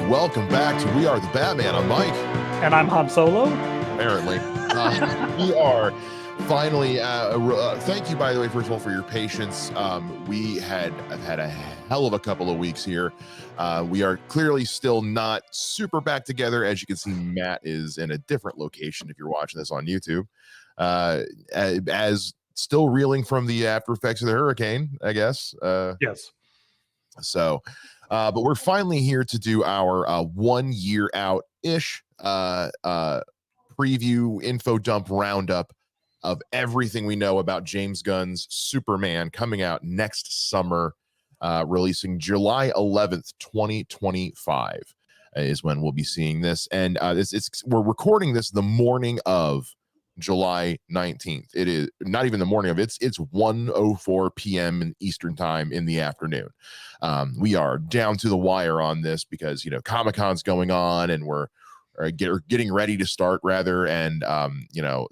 welcome back to We Are the Batman. I'm Mike. And I'm Han Solo. Apparently. We are finally, thank you, by the way, first of all, for your patience. We have had a hell of a couple of weeks here. We are clearly still not super back together. As you can see, Matt is in a different location if you're watching this on YouTube. As still reeling from the after effects of the hurricane, I guess. Yes. So, but we're finally here to do our 1 year out-ish preview info dump roundup of everything we know about James Gunn's Superman coming out next summer, releasing July 11th, 2025 is when we'll be seeing this. And we're recording this the morning of July 19th. It is not even the morning of it's 1:04 p.m. in Eastern time in the afternoon. We are down to the wire on this because, Comic-Con's going on and we're getting ready to start rather. And,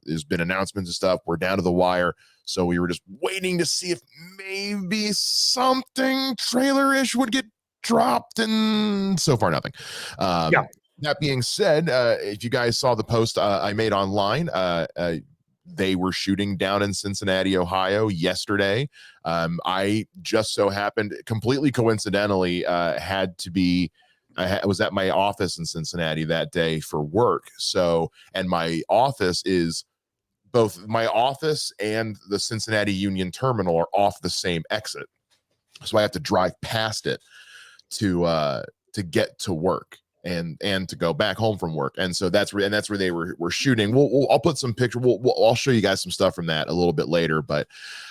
there's been announcements and stuff. We're down to the wire. So we were just waiting to see if maybe something trailer-ish would get dropped, and so far nothing. Yeah. That being said, if you guys saw the post I made online, they were shooting down in Cincinnati, Ohio yesterday. I just so happened, completely coincidentally, I was at my office in Cincinnati that day for work. So, and my office is both my office and the Cincinnati Union Terminal are off the same exit. So I have to drive past it to get to work and to go back home from work. And so that's where they were shooting. I'll put some picture. I'll show you guys some stuff from that a little bit later, but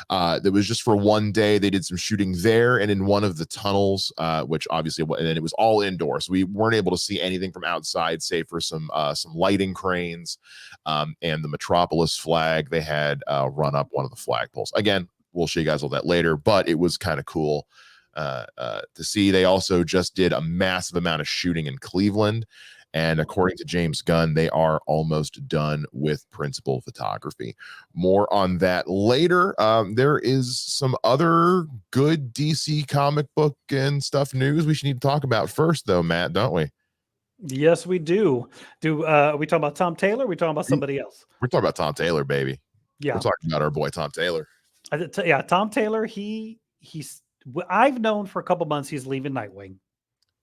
that was just for one day. They did some shooting there and in one of the tunnels, which obviously, and then it was all indoors. So we weren't able to see anything from outside, save for some lighting cranes, and the Metropolis flag. They had run up one of the flagpoles. Again, we'll show you guys all that later, but it was kind of cool to see. They also just did a massive amount of shooting in Cleveland, and according to James Gunn, they are almost done with principal photography. More on that later. There is some other good DC comic book and stuff news we should need to talk about first, though, Matt, don't we? Yes, we do. Are we talking about Tom Taylor? Or are we talking about somebody else? We're talking about Tom Taylor, baby. Yeah, we're talking about our boy Tom Taylor. Tom Taylor. He's I've known for a couple months he's leaving Nightwing.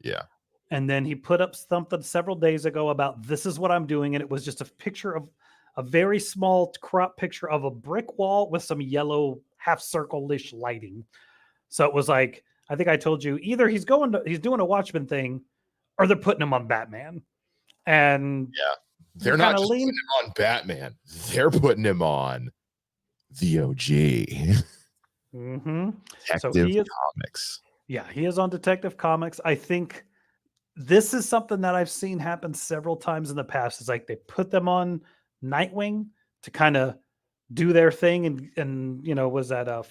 Yeah. And then he put up something several days ago about this is what I'm doing. And it was just a picture of a very small crop picture of a brick wall with some yellow half circle-ish lighting. So it was like, I think I told you either he's doing a Watchmen thing or they're putting him on Batman. And yeah, they're not just putting him on Batman. They're putting him on the OG. Mm-hmm. Detective Comics. Yeah, he is on Detective Comics. I think this is something that I've seen happen several times in the past. It's like they put them on Nightwing to kind of do their thing and was that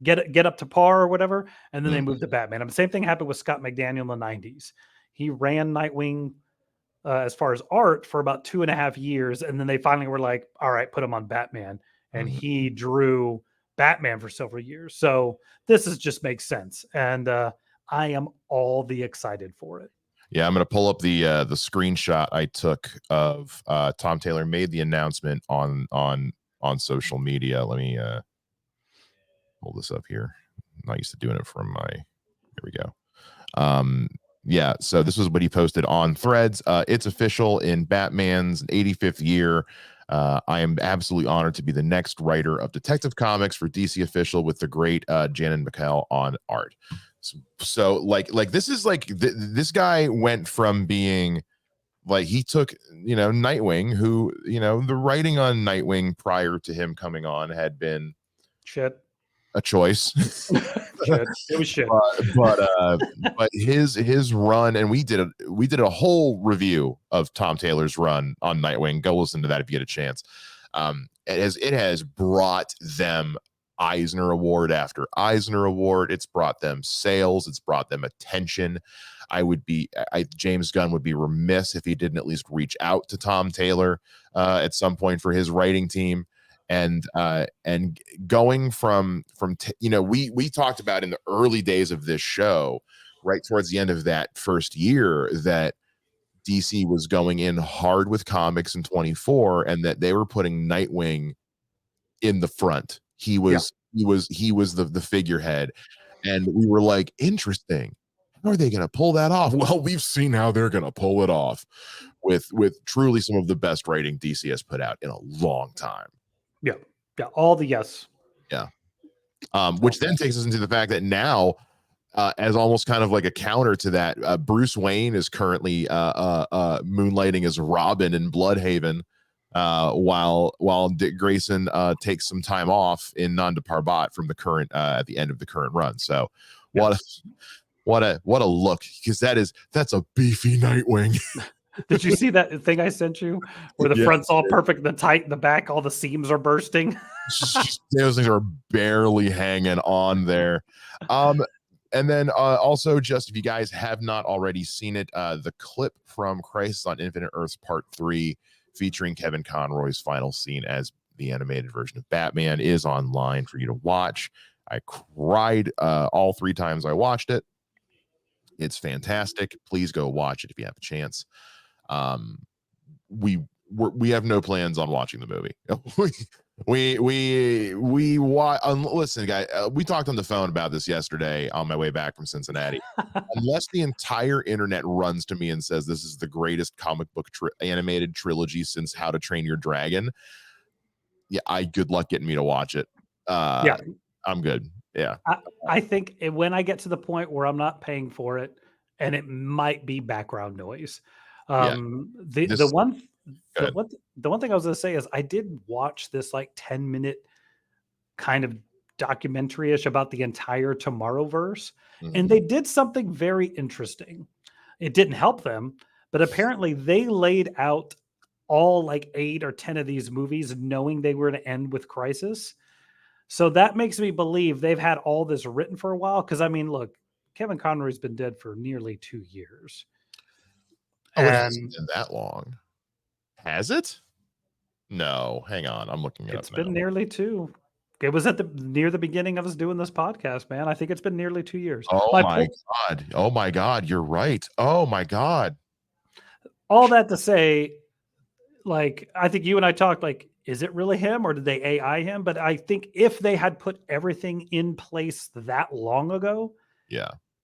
get up to par or whatever, and then they moved to Batman. The same thing happened with Scott McDaniel in the 90s. He ran Nightwing as far as art for about 2.5 years, and then they finally were like, all right, put him on Batman, and he drew Batman for several years. So this just makes sense. And I am all the excited for it. Yeah, I'm going to pull up the screenshot I took of Tom Taylor made the announcement on social media. Let me pull this up here. I'm not used to doing it from my, here we go. Yeah, so this was what he posted on Threads. It's official. In Batman's 85th year, I am absolutely honored to be the next writer of Detective Comics for DC Official with the great Janin McKell on art. So like this is like this guy went from being like, he took Nightwing, who the writing on Nightwing prior to him coming on had been a choice. It was shit. But his run, and we did a whole review of Tom Taylor's run on Nightwing. Go listen to that if you get a chance. It has brought them Eisner Award after Eisner Award. It's brought them sales. It's brought them attention. James Gunn would be remiss if he didn't at least reach out to Tom Taylor at some point for his writing team. And going from we talked about in the early days of this show, right towards the end of that first year, that DC was going in hard with comics in 24, and that they were putting Nightwing in the front. He was the figurehead, and we were like, interesting. How are they going to pull that off? Well, we've seen how they're going to pull it off with truly some of the best writing DC has put out in a long time. Yeah, all the yes. Yeah. Which then takes us into the fact that now, as almost kind of like a counter to that, Bruce Wayne is currently moonlighting as Robin in Bloodhaven, while Dick Grayson takes some time off in Nanda Parbat from the current at the end of the current run. So what a look, because that's a beefy Nightwing. Did you see that thing I sent you where the front's all perfect, the back, all the seams are bursting? Those things are barely hanging on there. And then also, just if you guys have not already seen it, the clip from Crisis on Infinite Earths Part 3 featuring Kevin Conroy's final scene as the animated version of Batman is online for you to watch. I cried all 3 times I watched it. It's fantastic. Please go watch it if you have a chance. We have no plans on watching the movie. Listen, guys, we talked on the phone about this yesterday on my way back from Cincinnati. Unless the entire internet runs to me and says this is the greatest comic book animated trilogy since How to Train Your Dragon, good luck getting me to watch it. I'm good. Yeah, I think when I get to the point where I'm not paying for it, and it might be background noise. The one thing I was going to say is I did watch this like 10-minute kind of documentary-ish about the entire Tomorrowverse, and they did something very interesting. It didn't help them, but apparently they laid out all like 8 or 10 of these movies knowing they were to end with Crisis. So that makes me believe they've had all this written for a while. Because I mean, look, Kevin Conroy's been dead for nearly 2 years. Oh, it hasn't been that long. Has it? No, hang on. I'm looking it up. It's been nearly 2. It was near the beginning of us doing this podcast, man. I think it's been nearly 2 years. Oh my God. You're right. Oh my God. All that to say, like, I think you and I talked, like, is it really him or did they AI him? But I think if they had put everything in place that long ago,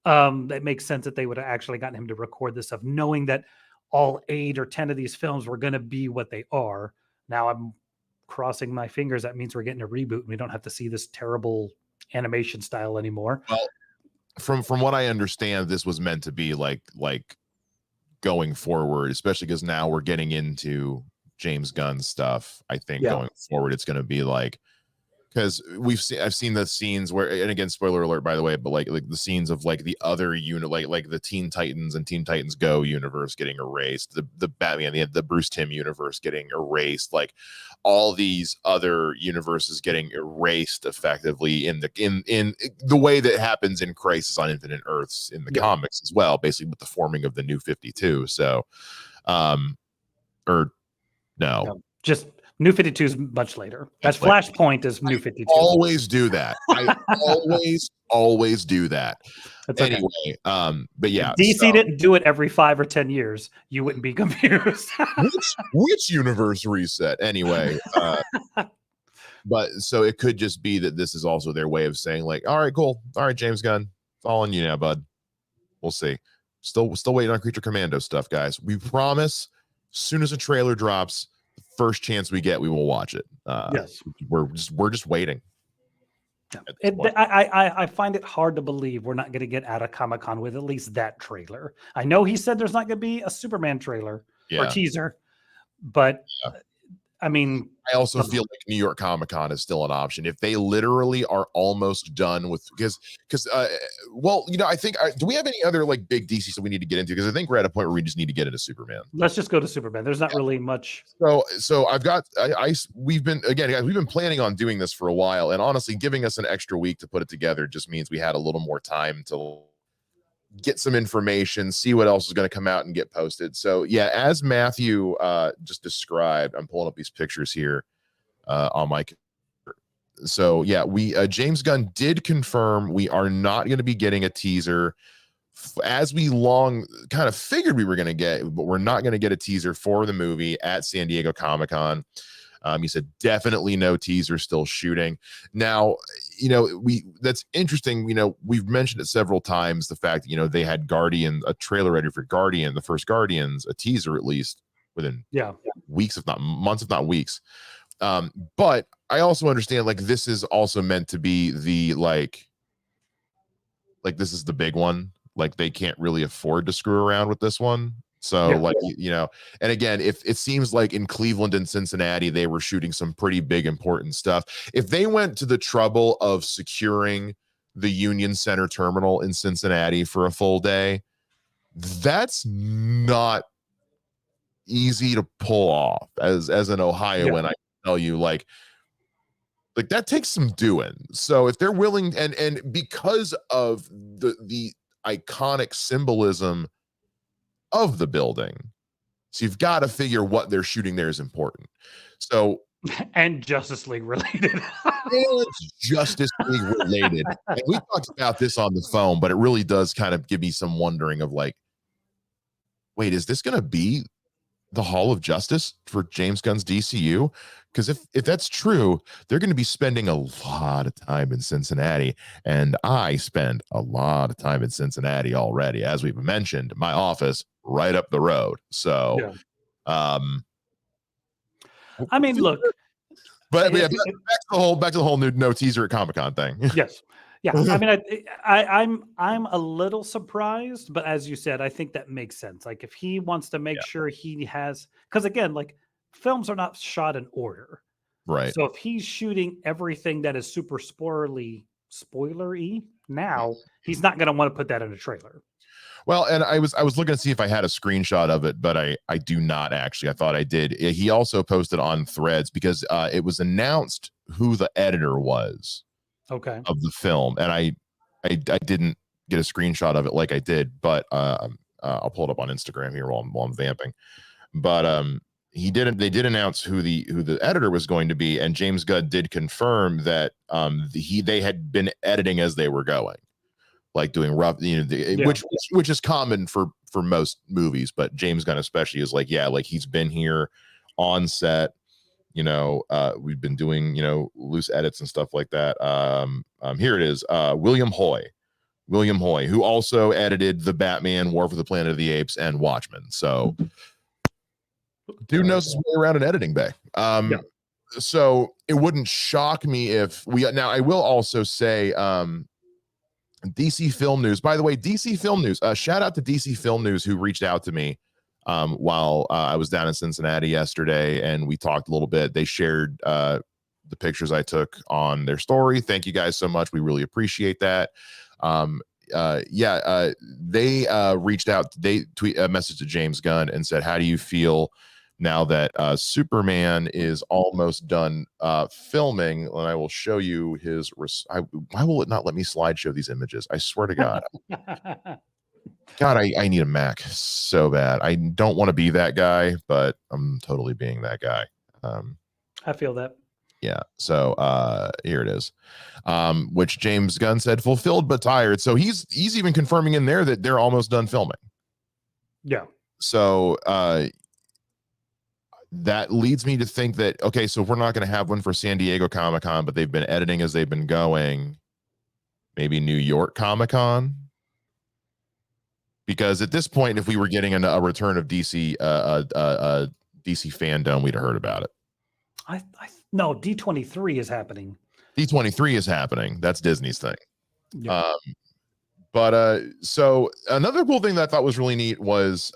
that makes sense that they would have actually gotten him to record this stuff, knowing that all 8 or 10 of these films were going to be what they are. Now I'm crossing my fingers. That means we're getting a reboot and we don't have to see this terrible animation style anymore. Well, from what I understand, this was meant to be like going forward, especially because now we're getting into James Gunn stuff. I think going forward, it's going to be like, because I've seen the scenes where, and again, spoiler alert, by the way, but like the scenes of like the other unit, like the Teen Titans and Teen Titans Go universe getting erased, the Batman, the Bruce Timm universe getting erased, like all these other universes getting erased effectively in the way that happens in Crisis on Infinite Earths in the comics as well, basically with the forming of the New 52. So, just New 52 is much later. That's Flashpoint is New 52. Always do that. I always do that. That's anyway, but yeah, DC didn't do it every 5 or 10 years. You wouldn't be confused. which universe reset? Anyway, but so it could just be that this is also their way of saying like, all right, cool. All right, James Gunn, it's all on you now, bud. We'll see. Still waiting on Creature Commando stuff, guys. We promise. As soon as a trailer drops, first chance we get, we will watch it. Yes, we're just waiting. I find it hard to believe we're not going to get out of Comic-Con with at least that trailer. I know he said there's not going to be a Superman trailer or teaser, but I mean, I also feel like New York Comic-Con is still an option if they literally are almost done with, because well, you know, I think do we have any other like big DC stuff we need to get into? Because I think we're at a point where we just need to get into Superman. Let's just go to Superman. There's not really much. So I've got we've been planning on doing this for a while, and honestly, giving us an extra week to put it together just means we had a little more time to get some information, see what else is going to come out and get posted. So yeah, as Matthew just described, I'm pulling up these pictures here on my computer. So yeah, we James Gunn did confirm we are not going to be getting a teaser as we long kind of figured we were going to get, but we're not going to get a teaser for the movie at San Diego Comic-Con. He said definitely no teaser, still shooting. Now, that's interesting. We've mentioned it several times, the fact that, they had a trailer ready for Guardian, the first Guardians, a teaser at least within weeks, if not months, if not weeks. But I also understand, like, this is also meant to be the, like this is the big one. Like, they can't really afford to screw around with this one. So and again, if it seems like in Cleveland and Cincinnati, they were shooting some pretty big, important stuff. If they went to the trouble of securing the Union Center terminal in Cincinnati for a full day, that's not easy to pull off. As an Ohioan, I tell you, like that takes some doing. So if they're willing, and because of the iconic symbolism of the building, so you've got to figure what they're shooting there is important. So and Justice League related. It's Justice League related. And we talked about this on the phone, but it really does kind of give me some wondering of, like, wait, is this going to be the Hall of Justice for James Gunn's DCU? Because if that's true, they're going to be spending a lot of time in Cincinnati, and I spend a lot of time in Cincinnati already, as we've mentioned. My office right up the road. So, I mean, look, but back to the whole no teaser at Comic-Con thing. Yes. Yeah, I mean, I'm a little surprised, but as you said, I think that makes sense. Like, if he wants to make sure he has, because again, like, films are not shot in order, right? So if he's shooting everything that is super spoilery now, he's not going to want to put that in a trailer. Well, and I was looking to see if I had a screenshot of it, but I do not actually. I thought I did. He also posted on Threads because it was announced who the editor was. Okay. Of the film, and I didn't get a screenshot of it like I did, but I'll pull it up on Instagram here while I'm vamping. But they did announce who the editor was going to be, and James Gunn did confirm that they had been editing as they were going, like doing rough, which is common for most movies, but James Gunn especially is like he's been here on set. We've been doing, loose edits and stuff like that. Here it is. William Hoy, who also edited The Batman, War for the Planet of the Apes, and Watchmen. So dude knows his way around an editing bay. So it wouldn't shock me if now I will also say, DC Film News, by the way, DC Film News, shout out to DC Film News, who reached out to me while I was down in Cincinnati yesterday, and we talked a little bit. They shared the pictures I took on their story. Thank you guys so much. We really appreciate that. They reached out. They tweet a message to James Gunn and said, how do you feel now that Superman is almost done filming? And I will show you his why will it not let me slideshow these images? I swear to God. God, I need a Mac so bad. I don't want to be that guy, but I'm totally being that guy. I feel that. Yeah. So here it is. Which James Gunn said fulfilled but tired. So he's even confirming in there that they're almost done filming. Yeah. So that leads me to think that, okay, so if we're not going to have one for San Diego Comic-Con, but they've been editing as they've been going, maybe New York Comic-Con. Because at this point, if we were getting a return of DC fandom, we'd have heard about it. No, D23 is happening. D23 is happening. That's Disney's thing. Yeah. So another cool thing that I thought was really neat was,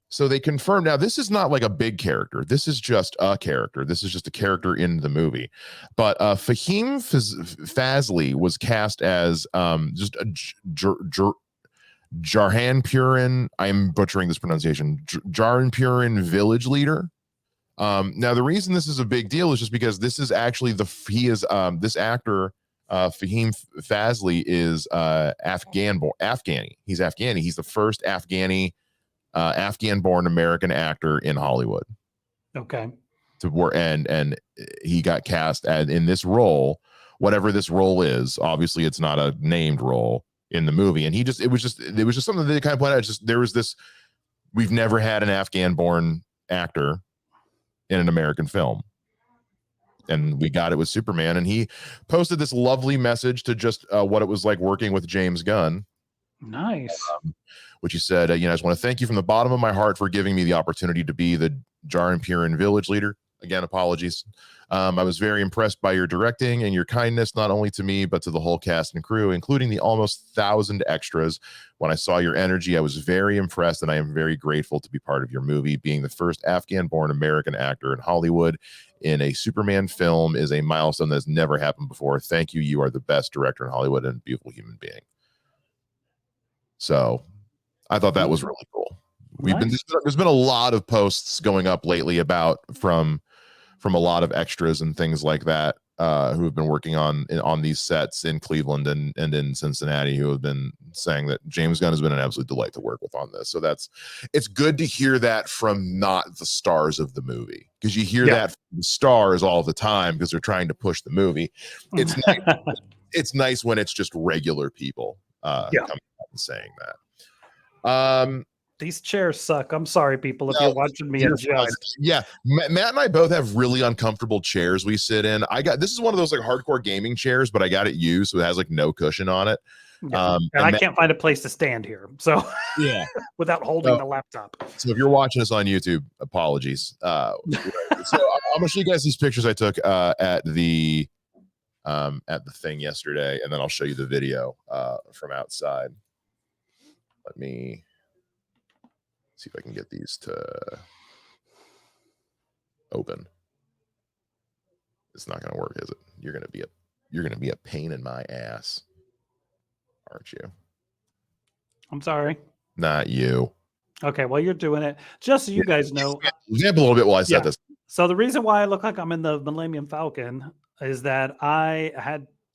so they confirmed, now this is not like a big character. This is just a character. This is just a character in the movie. But Fahim Fazli was cast as just a Jarhan Purin, I'm butchering this pronunciation, Jarhan Purin village leader. Now the reason this is a big deal is just because this is actually this actor, Fahim Fazli, is Afghani. He's Afghani. He's the first Afghan-born American actor in Hollywood. Okay. And he got cast in this role, whatever this role is. Obviously, it's not a named role. in the movie. And it was just something that they kind of pointed out. It's just, there was this, we've never had an Afghan born actor in an American film. And we got it with Superman. And he posted this lovely message to just what it was like working with James Gunn. Nice. Which he said, I just want to thank you from the bottom of my heart for giving me the opportunity to be the Jarin Piran village leader. Again, apologies. I was very impressed by your directing and your kindness, not only to me, but to the whole cast and crew, including the almost 1,000 extras. When I saw your energy, I was very impressed, and I am very grateful to be part of your movie. Being the first Afghan-born American actor in Hollywood in a Superman film is a milestone that has never happened before. Thank you. You are the best director in Hollywood and a beautiful human being. So I thought that was really cool. There's been a lot of posts going up lately about from a lot of extras and things like that who have been working on these sets in Cleveland and in Cincinnati, who have been saying that James Gunn has been an absolute delight to work with on this. So it's good to hear that from not the stars of the movie, because you hear that from the stars all the time because they're trying to push the movie. It's nice, it's nice when it's just regular people coming out and saying that. These chairs suck. I'm sorry, people, if you're watching me adjust. Yeah, Matt and I both have really uncomfortable chairs we sit in. This is one of those like hardcore gaming chairs, but I got it used, so it has like no cushion on it. Yeah. And I can't find a place to stand here, so without holding the laptop. So if you're watching us on YouTube, apologies. So I'm gonna show you guys these pictures I took at the thing yesterday, and then I'll show you the video from outside. Let me see if I can get these to open. It's not going to work, is it? You're going to be a pain in my ass, aren't you? I'm sorry. Not you. Okay, well, you're doing it. Just so you guys know. Example a little bit while I said this. So the reason why I look like I'm in the Millennium Falcon is that I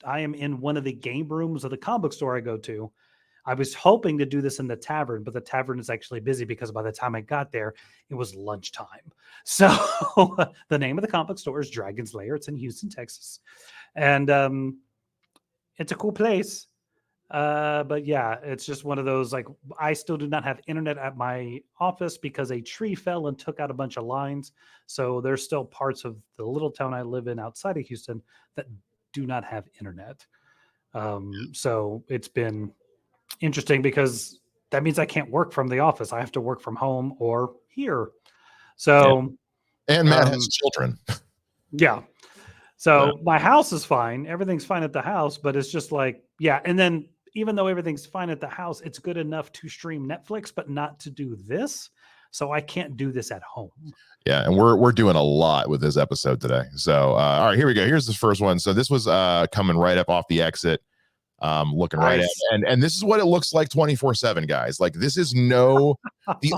am in one of the game rooms of the comic book store I go to. I was hoping to do this in the tavern, but the tavern is actually busy because by the time I got there, it was lunchtime. So the name of the comic book store is Dragon's Lair. It's in Houston, Texas. And it's a cool place. But yeah, it's just one of those, like, I still do not have internet at my office because a tree fell and took out a bunch of lines. So there's still parts of the little town I live in outside of Houston that do not have internet. So it's been interesting because that means I can't work from the office. I have to work from home or here. So, and Matt has children. Yeah. So my house is fine. Everything's fine at the house, but it's just like, and then even though everything's fine at the house, it's good enough to stream Netflix, but not to do this. So I can't do this at home. Yeah. And we're doing a lot with this episode today. So, all right, here we go. Here's the first one. So this was coming right up off the exit. Looking right at it. And this is what it looks like 24/7, guys. Like, this is the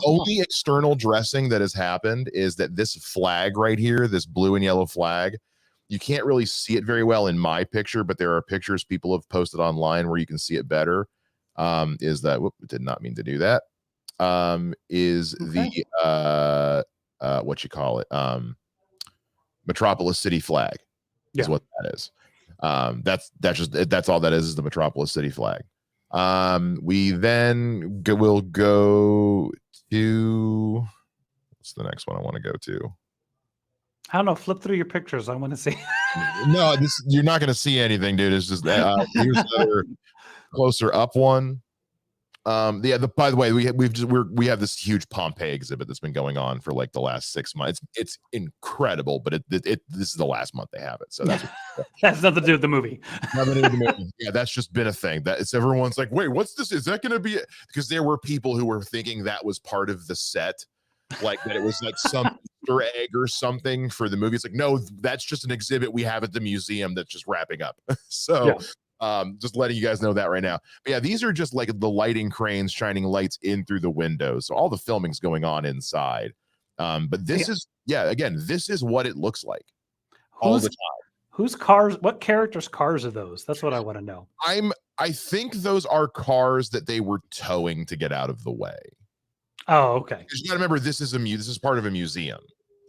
only external dressing that has happened is that this flag right here, this blue and yellow flag, you can't really see it very well in my picture, but there are pictures people have posted online where you can see it better. Did not mean to do that. What you call it? Metropolis City flag is what that is. That's all that is the Metropolis City flag. We then will go to, what's the next one I want to go to? I don't know. Flip through your pictures. I want to see. No, you're not going to see anything, dude. It's just here's another closer up one. By the way, we have this huge Pompeii exhibit that's been going on for like the last 6 months. It's incredible, but this is the last month they have it. So that's that's nothing to do with the movie. Nothing to do with the movie. Yeah, that's just been a thing. Everyone's like, wait, what's this? Is that going to be it? Because there were people who were thinking that was part of the set, like that it was like some Easter egg or something for the movie. It's like, no, that's just an exhibit we have at the museum that's just wrapping up. So. Just letting you guys know that right now. But yeah, these are just like the lighting cranes shining lights in through the windows. So all the filming's going on inside. But this is this is what it looks like all the time. Whose cars? What characters' cars are those? That's what I want to know. I think those are cars that they were towing to get out of the way. Oh, okay. Because you got to remember, this is part of a museum.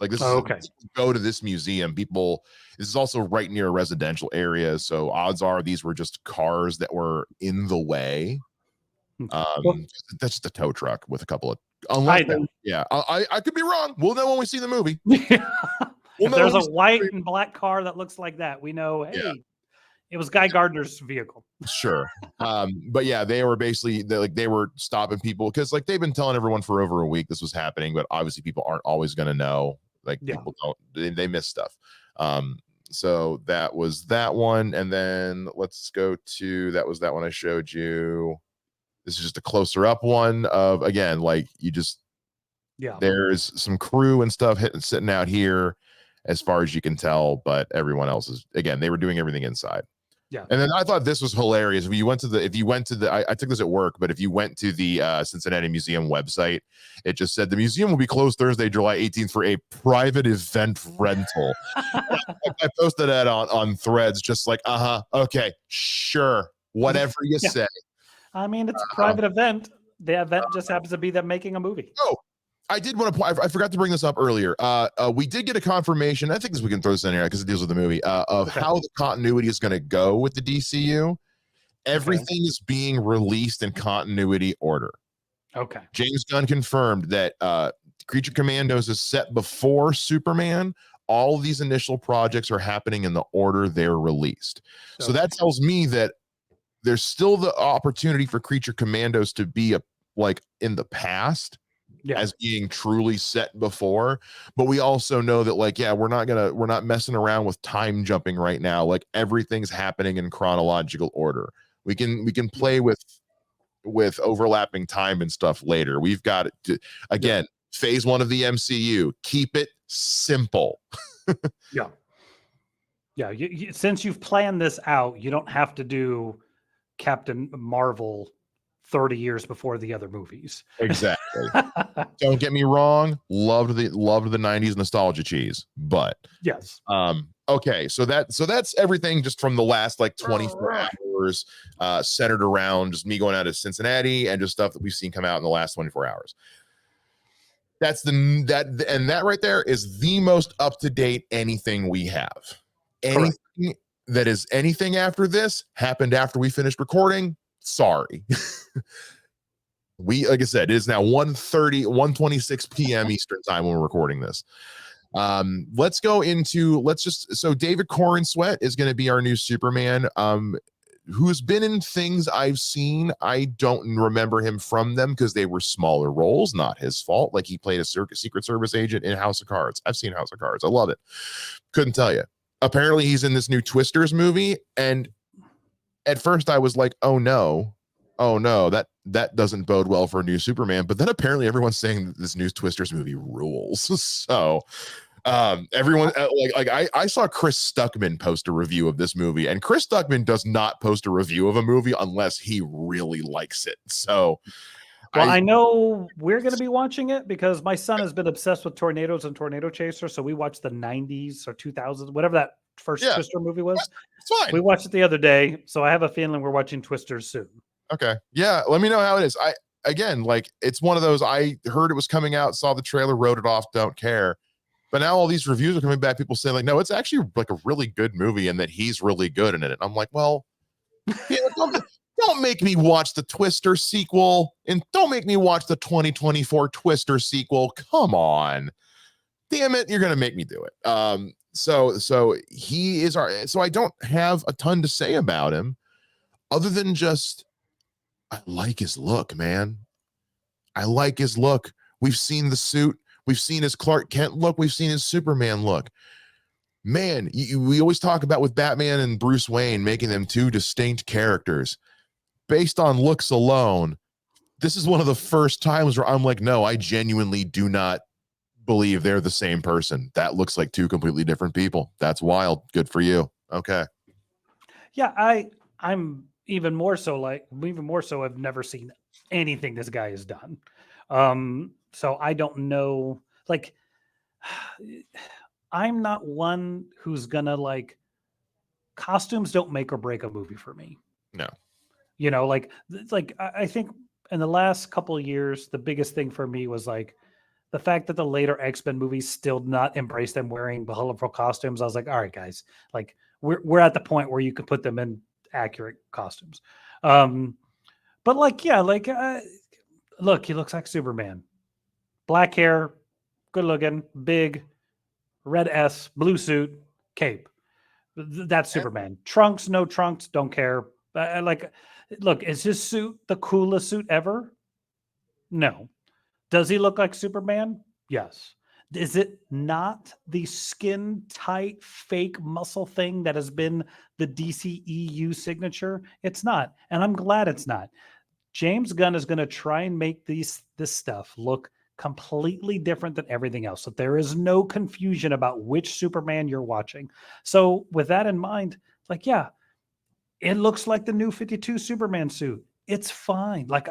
Like this Oh, is okay. go to this museum. People, this is also right near a residential area, so odds are these were just cars that were in the way. Well, That's just a tow truck with a couple of I unless know. I could be wrong. We'll know when we see the movie. We'll If know there's when a we see the white movie. and black car that looks like that, we know, Yeah. hey, it was Guy Gardner's vehicle. Sure. But yeah, they were basically they were stopping people because like they've been telling everyone for over a week this was happening, but obviously people aren't always going to know. Like Yeah. people don't, they miss stuff. So that was that one, and then let's go to that was that one I showed you. This is just a closer up one of again, like you just Yeah. there's some crew and stuff sitting out here as far as you can tell, but everyone else is again, they were doing everything inside. Yeah. And then I thought this was hilarious. If you went to the, I took this at work, but if you went to the Cincinnati Museum website, it just said the museum will be closed Thursday, July 18th for a private event rental. I posted that on Threads, just like, okay, sure, whatever you Yeah. say. I mean, it's a private event. The event just happens to be them making a movie. Oh, I did want to point. I forgot to bring this up earlier. We did get a confirmation. I think we can throw this in here because it deals with the movie. Of Okay. how the continuity is going to go with the DCU. Everything is being released in continuity order. Okay. James Gunn confirmed that Creature Commandos is set before Superman. All these initial projects are happening in the order they're released. So that tells me that there's still the opportunity for Creature Commandos to be like in the past. Yeah. As being truly set before, but we also know that like we're not messing around with time jumping right now. Like everything's happening in chronological order. We can play with overlapping time and stuff later. We've got to, again, phase 1 of the MCU, keep it simple. You, since you've planned this out, you don't have to do Captain Marvel 30 years before the other movies. Exactly. Don't get me wrong, loved the 90s nostalgia cheese, but yes. Okay, so that's everything just from the last like 24 hours, centered around just me going out of Cincinnati and just stuff that we've seen come out in the last 24 hours. That's that right there is the most up to date anything we have. Anything that is anything after this happened after we finished recording. Sorry. Like I said, it is now 1:26 p.m. Eastern time when we're recording this. Let's go into so David Corn Sweat is going to be our new Superman, who's been in things I've seen. I don't remember him from them because they were smaller roles, not his fault. Like he played a Secret Service agent in House of Cards. I've seen House of Cards. I love it. Couldn't tell you. Apparently he's in this new Twisters movie, and at first I was like, oh no, that doesn't bode well for a new Superman. But then apparently everyone's saying that this new Twisters movie rules. So everyone I saw Chris Stuckman post a review of this movie, and Chris Stuckman does not post a review of a movie unless he really likes it. So well, I know we're going to be watching it because my son has been obsessed with tornadoes and Tornado Chaser. So we watched the 90s or 2000s, whatever that first Twister movie was. It's fine. We watched it the other day, so I have a feeling we're watching Twisters soon. Okay. Yeah, let me know how it is. Again, like it's one of those, I heard it was coming out, saw the trailer, wrote it off, don't care. But now all these reviews are coming back, people saying like, no, it's actually like a really good movie and that he's really good in it. I'm like, well, don't make me watch the Twister sequel and don't make me watch the 2024 Twister sequel. Come on. Damn it, you're going to make me do it. So he is so I don't have a ton to say about him other than just I like his look, man. I like his look. We've seen the suit. We've seen his Clark Kent look. We've seen his Superman look. Man, we always talk about with Batman and Bruce Wayne making them two distinct characters. Based on looks alone, this is one of the first times where I'm like, no, I genuinely do not believe they're the same person. That looks like two completely different people. That's wild. Good for you. Okay. Yeah, I'm even more so I've never seen anything this guy has done. So I don't know, like I'm not one who's gonna like costumes don't make or break a movie for me. No. You know, like I think in the last couple of years, the biggest thing for me was like the fact that the later X-Men movies still did not embrace them wearing colorful costumes, I was like, all right, guys, like we're at the point where you can put them in accurate costumes. But like, yeah, like look, he looks like Superman. Black hair, good looking, big, red S, blue suit, cape. That's Superman. Trunks, no trunks, don't care. Like, look, is his suit the coolest suit ever? No. Does he look like Superman? Yes. Is it not the skin tight, fake muscle thing that has been the DCEU signature? It's not. And I'm glad it's not. James Gunn is going to try and make this stuff look completely different than everything else. So there is no confusion about which Superman you're watching. So with that in mind, like, yeah, it looks like the new 52 Superman suit. It's fine. Like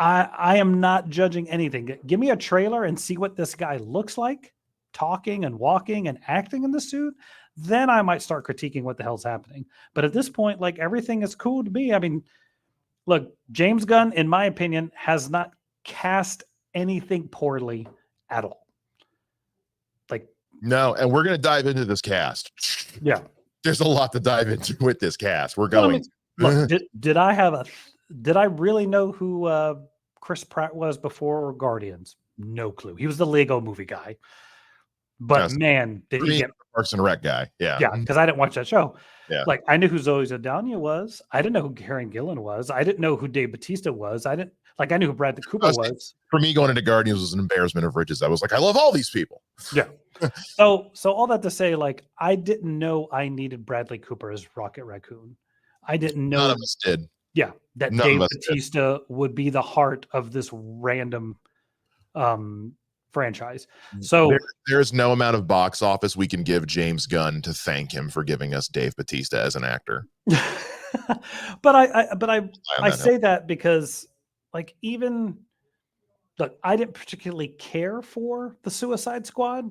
I am not judging anything. Give me a trailer and see what this guy looks like, talking and walking and acting in the suit. Then I might start critiquing what the hell's happening. But at this point, like, everything is cool to me. I mean, look, James Gunn, in my opinion, has not cast anything poorly at all. Like, No, and we're gonna dive into this cast. yeah, There's a lot to dive into with this cast. We're going. Well, I mean, look, did I really know who Chris Pratt was before Guardians? No clue. He was the Lego movie guy. But man, did he get Parks and Rec guy? Yeah, yeah, because I didn't watch that show. Yeah, like I knew who Zoe Saldana was. I didn't know who Karen Gillan was. I didn't know who Dave Bautista was. I knew who Bradley Cooper was. For me, going into Guardians was an embarrassment of riches. I was like, I love all these people. Yeah. So all that to say, like, I didn't know I needed Bradley Cooper as Rocket Raccoon. I didn't know. None of us did. Yeah, that Dave Bautista would be the heart of this random franchise. So there's no amount of box office we can give James Gunn to thank him for giving us Dave Bautista as an actor. but I say that because, like, even look, I didn't particularly care for the Suicide Squad,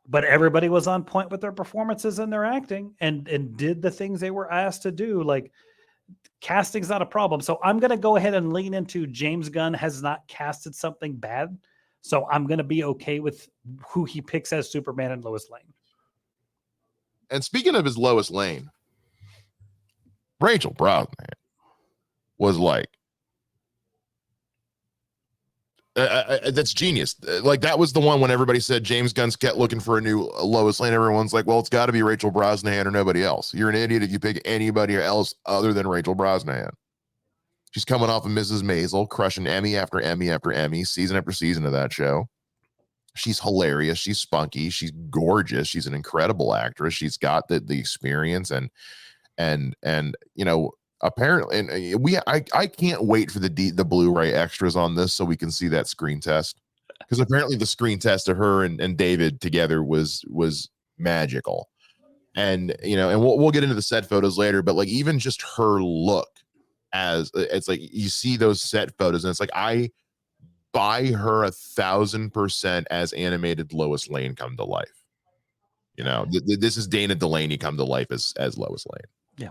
but everybody was on point with their performances and their acting and did the things they were asked to do. Like, casting's not a problem. So I'm going to go ahead and lean into James Gunn has not casted something bad. So I'm going to be okay with who he picks as Superman and Lois Lane. And speaking of his Lois Lane, Rachel Brosnahan was like, that's genius. Like, that was the one when everybody said James Gunn's kept looking for a new Lois Lane. Everyone's like, well, it's got to be Rachel Brosnahan or nobody else. You're an idiot if you pick anybody else other than Rachel Brosnahan. She's coming off of Mrs. Maisel, crushing Emmy after Emmy after Emmy, season after season of that show. She's hilarious. She's spunky. She's gorgeous. She's an incredible actress. She's got the experience and you know, apparently, and I can't wait for the Blu-ray extras on this so we can see that screen test, because apparently the screen test of her and David together was magical. And you know, and we'll get into the set photos later, but like, even just her look, as it's like you see those set photos and it's like, I buy her 1,000% as animated Lois Lane come to life. You know, this is Dana Delaney come to life as Lois Lane. Yeah.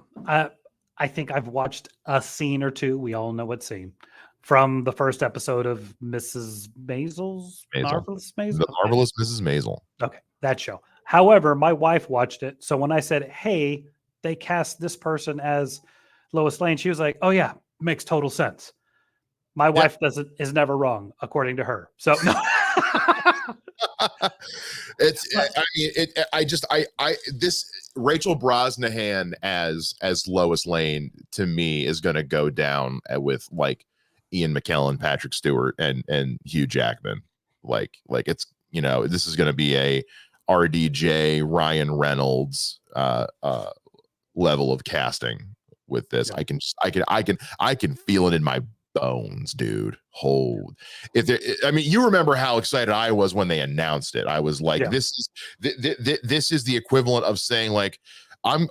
I think I've watched a scene or two. We all know what scene from the first episode of Mrs. Maisel's Marvelous Maisel. The Marvelous Mrs. Maisel. Okay, that show. However, my wife watched it. So when I said, hey, they cast this person as Lois Lane, she was like, oh yeah, makes total sense. My wife is never wrong, according to her. So no. This Rachel Brosnahan as Lois Lane to me is going to go down with like Ian McKellen, Patrick Stewart, and Hugh Jackman. Like it's, you know, this is going to be a RDJ Ryan Reynolds level of casting with this. Yeah. I can feel it in my bones, dude. You remember how excited I was when they announced it. I was like, this is the equivalent of saying, like, I'm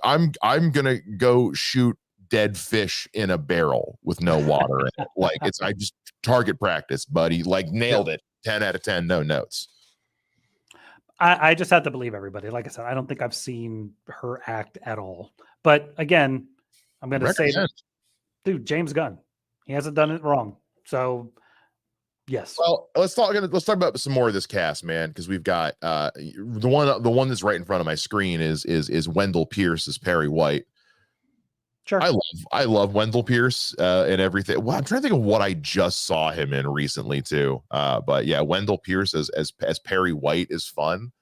gonna go shoot dead fish in a barrel with no water in it. Like, I just target practice, buddy. Like, nailed it. 10 out of 10, no notes. I just have to believe everybody. Like I said, I don't think I've seen her act at all. But again, I'm going to say that, dude, James Gunn, he hasn't done it wrong. So Yes. Well, let's talk about some more of this cast, man, because we've got the one that's right in front of my screen is Wendell Pierce as Perry White. Sure. I love Wendell Pierce and everything. Well, I'm trying to think of what I just saw him in recently too. But yeah, Wendell Pierce as Perry White is fun.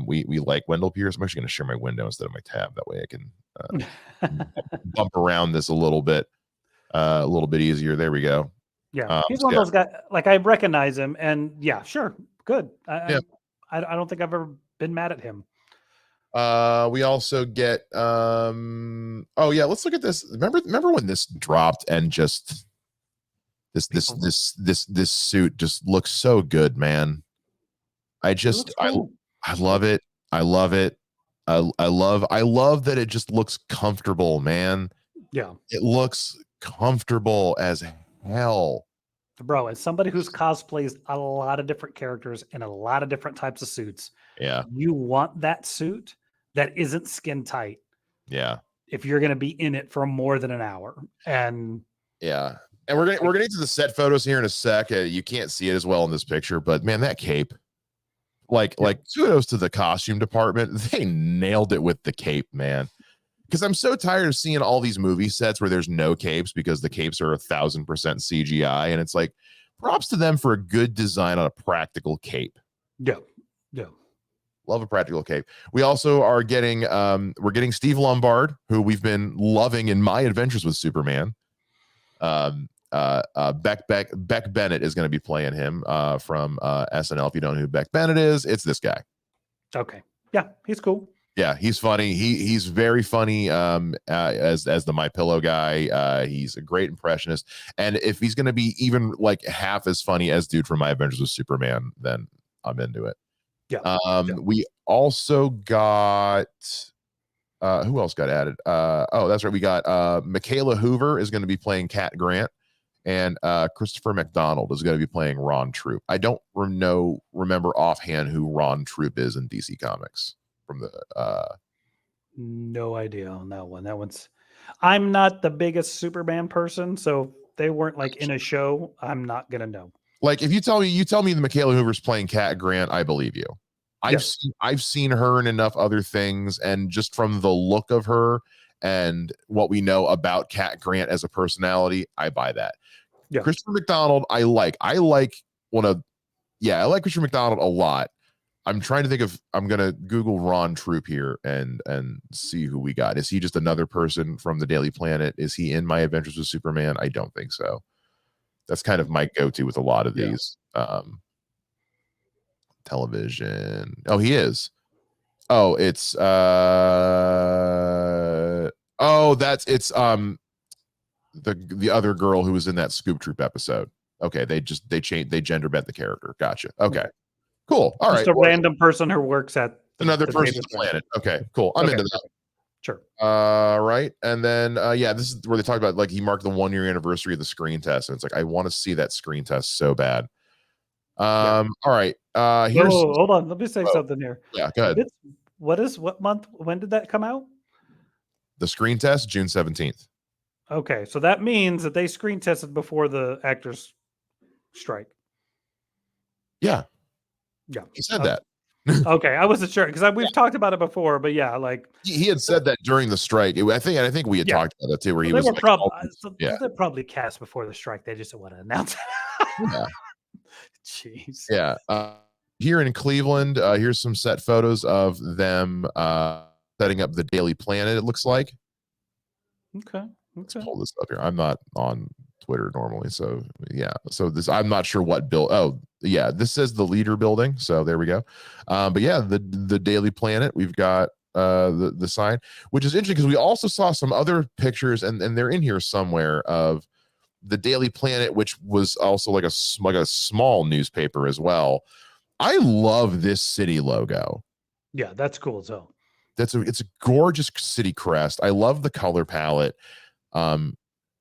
We like Wendell Pierce. I'm actually going to share my window instead of my tab. That way I can bump around this a little bit easier. There we go. Yeah, he's one of those guys. Like, I recognize him, and yeah, sure, good. I don't think I've ever been mad at him. We also get oh yeah, let's look at this. Remember when this dropped and just this suit just looks so good, man. I love it. I love it. I love that it just looks comfortable, man. Yeah. It looks comfortable as hell. Bro, as somebody who's cosplays a lot of different characters in a lot of different types of suits, yeah, you want that suit that isn't skin tight. Yeah. If you're going to be in it for more than an hour. And yeah. And we're going to get to the set photos here in a sec. You can't see it as well in this picture, but man, that cape, like kudos to the costume department. They nailed it with the cape, man. Because I'm so tired of seeing all these movie sets where there's no capes because the capes are 1,000% CGI. And it's like, props to them for a good design on a practical cape. Yeah. Yeah. Love a practical cape. We also are getting, we're getting Steve Lombard, who we've been loving in My Adventures with Superman. Beck Bennett is going to be playing him from SNL. If you don't know who Beck Bennett is, it's this guy. Okay. Yeah, he's cool. Yeah, he's funny. He's very funny as the My Pillow guy. He's a great impressionist. And if he's going to be even like half as funny as dude from My Adventures with Superman, then I'm into it. Yeah. We also got who else got added? Oh, that's right. We got Michaela Hoover is going to be playing Cat Grant, and Christopher McDonald is going to be playing Ron Troop. I don't remember offhand who Ron Troop is in DC Comics from the no idea on that one. That one's I'm not the biggest Superman person, so they weren't like in a show. I'm not gonna know. Like, if you tell me the Michaela Hoover's playing Cat Grant, I believe you. I've seen her in enough other things, and just from the look of her and what we know about Cat Grant as a personality, I buy that. Yeah. Christopher McDonald, I like Christopher McDonald a lot. I'm trying to think of, I'm gonna Google Ron Troop here and see who we got. Is he just another person from the Daily Planet? Is he in My Adventures with Superman? I don't think so. That's kind of my go-to with a lot of these. Television. Oh, he is. Oh, it's it's the other girl who was in that Scoop Troop episode. Okay, they gender bent the character. Gotcha. Okay. Cool. All just right. A random person who works at another person's planet. Okay, cool. I'm into that. Sure. Right. And then this is where they talk about, like, he marked the 1-year anniversary of the screen test. And it's like, I want to see that screen test so bad. All right. Here's hold on. Let me say something here. Yeah, go ahead. What month? When did that come out? The screen test, June 17th. Okay, so that means that they screen tested before the actors strike. Yeah. Yeah. He said that. Okay, I wasn't sure because we've talked about it before, but yeah, like he had said that during the strike. I think we had talked about that too, where he was like, they're probably cast before the strike. They just want to announce it. Yeah. Jeez. Yeah. Here in Cleveland, here's some set photos of them setting up the Daily Planet, it looks like. Okay. Let's pull this up here. I'm not on Twitter normally, so yeah. So this, I'm not sure what build. Oh, yeah. This says the Leader Building. So there we go. But yeah, the Daily Planet. We've got the sign, which is interesting because we also saw some other pictures, and they're in here somewhere, of the Daily Planet, which was also like a small newspaper as well. I love this city logo. Yeah, that's cool as hell. It's a gorgeous city crest. I love the color palette.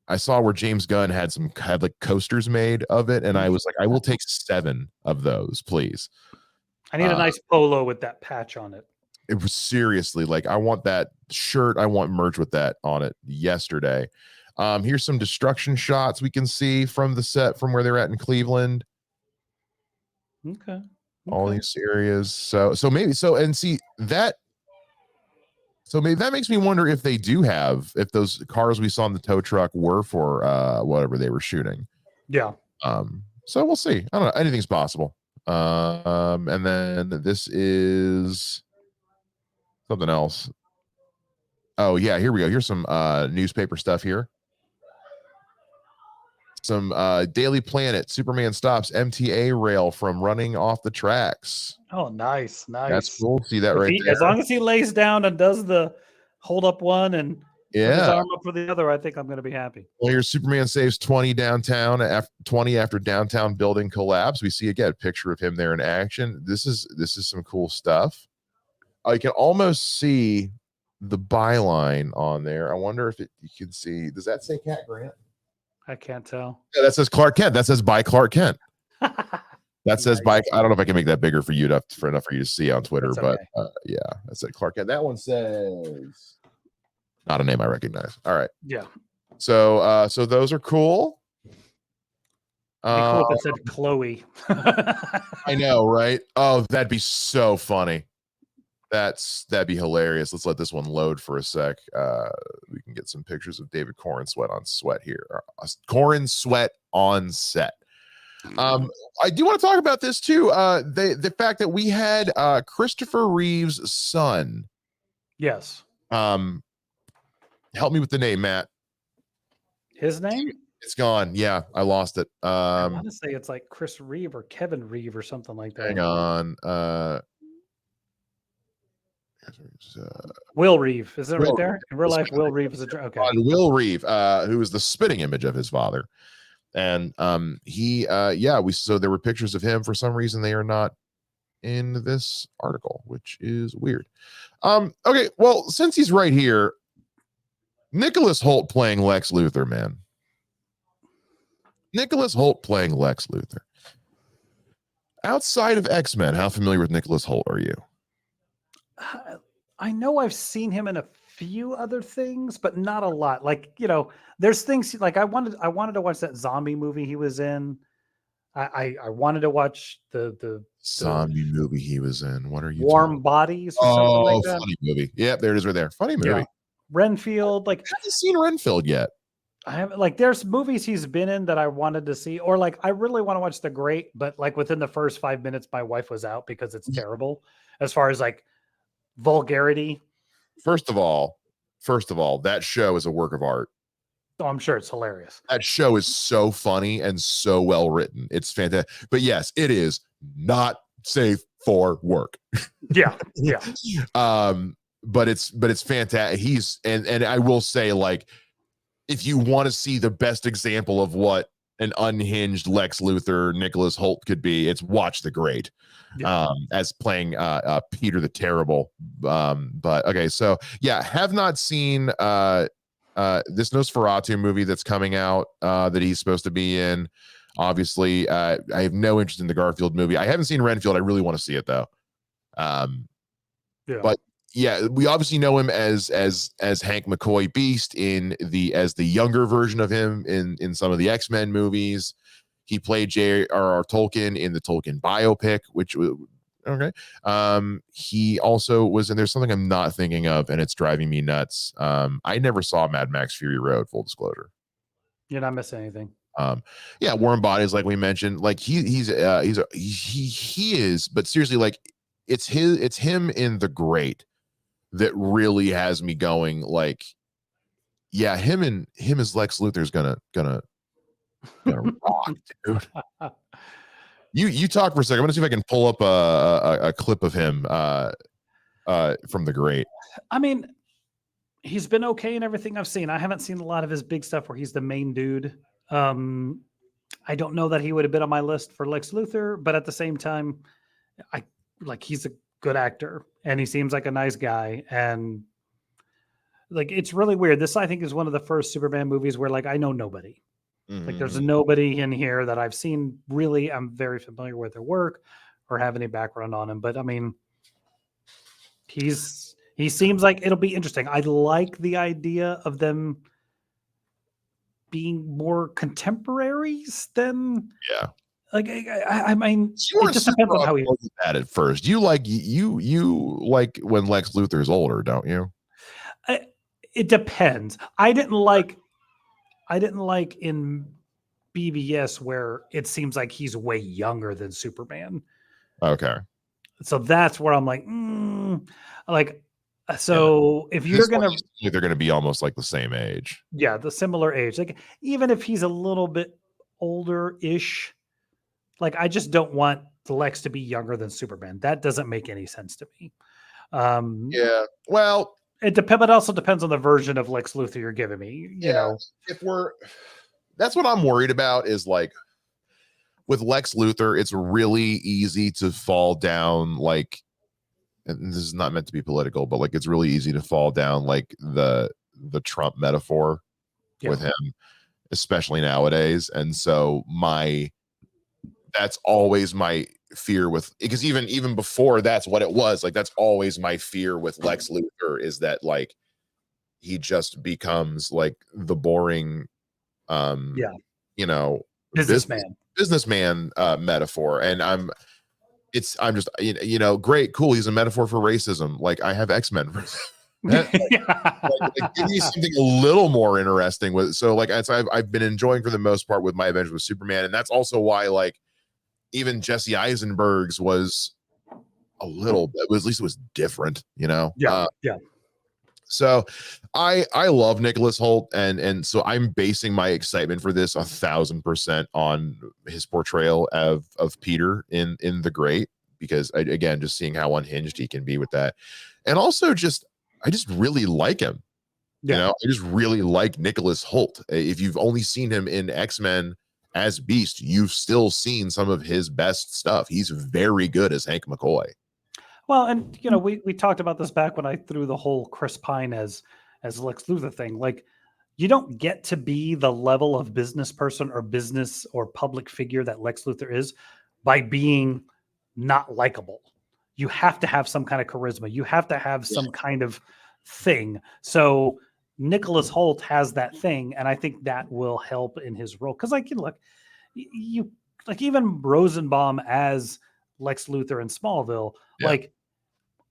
I saw where James Gunn had like coasters made of it, and I was like, I will take 7 of those, please. I need a nice polo with that patch on it. It was seriously like, I want that shirt. I want merch with that on it yesterday. Here's some destruction shots we can see from the set from where they're at in Cleveland. Okay. All Okay. these areas. So maybe and see that. So maybe that makes me wonder if they do have, if those cars we saw in the tow truck were for whatever they were shooting. Yeah. So we'll see. I don't know. Anything's possible. And then this is something else. Oh yeah, here we go. Here's some newspaper stuff here. Some Daily Planet. Superman stops MTA rail from running off the tracks. Oh, nice. That's Nice. cool. See that If right he, there? as long as he lays down and does the hold up one and put his Yeah. arm up for the other, I think I'm going to be happy. Well, here's Superman saves 20 downtown after 20 after downtown building collapse. We see again a picture of him there in action. This is some cool stuff. You can almost see the byline on there. I wonder if you can see. Does that say Cat Grant? I can't tell. Yeah, that says Clark Kent. That says by Clark Kent. That says by. I don't know if I can make that bigger for you enough for you to see on Twitter, That's but okay. yeah, that said Clark Kent. That one says not a name I recognize. All right. Yeah. So those are cool. It'd be cool if it said Chloe. I know, right? Oh, that'd be so funny. That'd be hilarious. Let's let this one load for a sec. We can get some pictures of David Corn Sweat on Sweat here. Corn Sweat on set. I do want to talk about this too. The fact that we had Christopher Reeve's son. Yes. Help me with the name, Matt. His name? It's gone. Yeah, I lost it. I want to say it's like Chris Reeve or Kevin Reeve or something like that. Hang on. Will Reeve. Is it right there? In real life, Will Reeve is okay. Will Reeve, who is the spitting image of his father. And so there were pictures of him. For some reason, they are not in this article, which is weird. Okay, well, since he's right here, Nicholas Hoult playing Lex Luthor, man. Nicholas Hoult playing Lex Luthor. Outside of X-Men, how familiar with Nicholas Hoult are you? I know I've seen him in a few other things, but not a lot. Like, you know, there's things like I wanted to watch that zombie movie he was in. I wanted to watch the zombie movie he was in. What are you Warm Bodies or something like that? Funny movie. Yeah, there it is right there. Funny movie. Yeah. Renfield, like I haven't seen Renfield yet. I haven't, like, there's movies he's been in that I wanted to see, or like I really want to watch The Great, but like within the first 5 minutes, my wife was out because it's terrible as far as like vulgarity. First of all, that show is a work of art. Oh, I'm sure it's hilarious. That show is so funny and so well written. It's fantastic. But yes, it is not safe for work. Yeah. Yeah. But it's fantastic. He's and I will say, like, if you want to see the best example of what an unhinged Lex Luthor Nicholas Hoult could be, it's watch The Great. Yeah. As playing Peter the Terrible. But okay, so yeah, have not seen this Nosferatu movie that's coming out that he's supposed to be in. Obviously, I have no interest in the Garfield movie. I haven't seen Renfield. I really want to see it though. But yeah, we obviously know him as Hank McCoy Beast as the younger version of him in some of the X-Men movies. He played J.R.R. Tolkien in the Tolkien biopic, which okay. He also was, and there's something I'm not thinking of, and it's driving me nuts. I never saw Mad Max Fury Road, full disclosure. You're not missing anything. Yeah, Warm Bodies, like we mentioned, like he is, but seriously, like it's him in The Great that really has me going, like, yeah, him as Lex Luthor is gonna rock, dude. You talk for a second. I'm gonna see if I can pull up a clip of him from The Great. I mean, he's been okay in everything I've seen. I haven't seen a lot of his big stuff where he's the main dude. I don't know that he would have been on my list for Lex Luthor, but at the same time, he's a good actor and he seems like a nice guy. And like, it's really weird. This, I think, is one of the first Superman movies where, like, I know nobody. Mm-hmm. Like, there's nobody in here that I've seen really. I'm very familiar with their work or have any background on him. But I mean, he seems like it'll be interesting. I like the idea of them being more contemporaries than Like, I mean, You it weren't just super depends on on how he. board with that at first. You like like when Lex Luthor's older, don't you? It depends. I didn't like in BVS where it seems like he's way younger than Superman. Okay. So that's where I'm like, like, Yeah. so if you're This one, gonna, they're going to be almost like the same age. yeah, the similar age, like even if he's a little bit older-ish, like I just don't want Lex to be younger than Superman. That doesn't make any sense to me. Yeah. Well, But it also depends on the version of Lex Luthor you're giving me. You yeah. know, That's what I'm worried about is like with Lex Luthor, it's really easy to fall down like, and this is not meant to be political, but like it's really easy to fall down like the Trump metaphor with him, especially nowadays. And so that's always my fear with, because even before that's what it was, like that's always my fear with Lex Luthor is that like he just becomes like the boring you know businessman metaphor. And I'm just great, cool, he's a metaphor for racism. Like I have X-Men like, give me something a little more interesting with. So like I've been enjoying for the most part with my Avengers with Superman, and that's also why like even Jesse Eisenberg's was a little bit, at least it was different, yeah. So I love Nicholas Hoult, and so I'm basing my excitement for this 1,000% on his portrayal of Peter in The Great, because again, just seeing how unhinged he can be with that, and also I just really like him. I just really like Nicholas Hoult. If you've only seen him in X-Men as Beast, you've still seen some of his best stuff. He's very good as Hank McCoy. Well, and we talked about this back when I threw the whole Chris Pine as Lex Luthor thing. Like, you don't get to be the level of business person or business or public figure that Lex Luthor is by being not likable. You have to have some kind of charisma. You have to have some kind of thing. So Nicholas Hoult has that thing, and I think that will help in his role. Because, like, look, you like even Rosenbaum as Lex Luthor in Smallville, like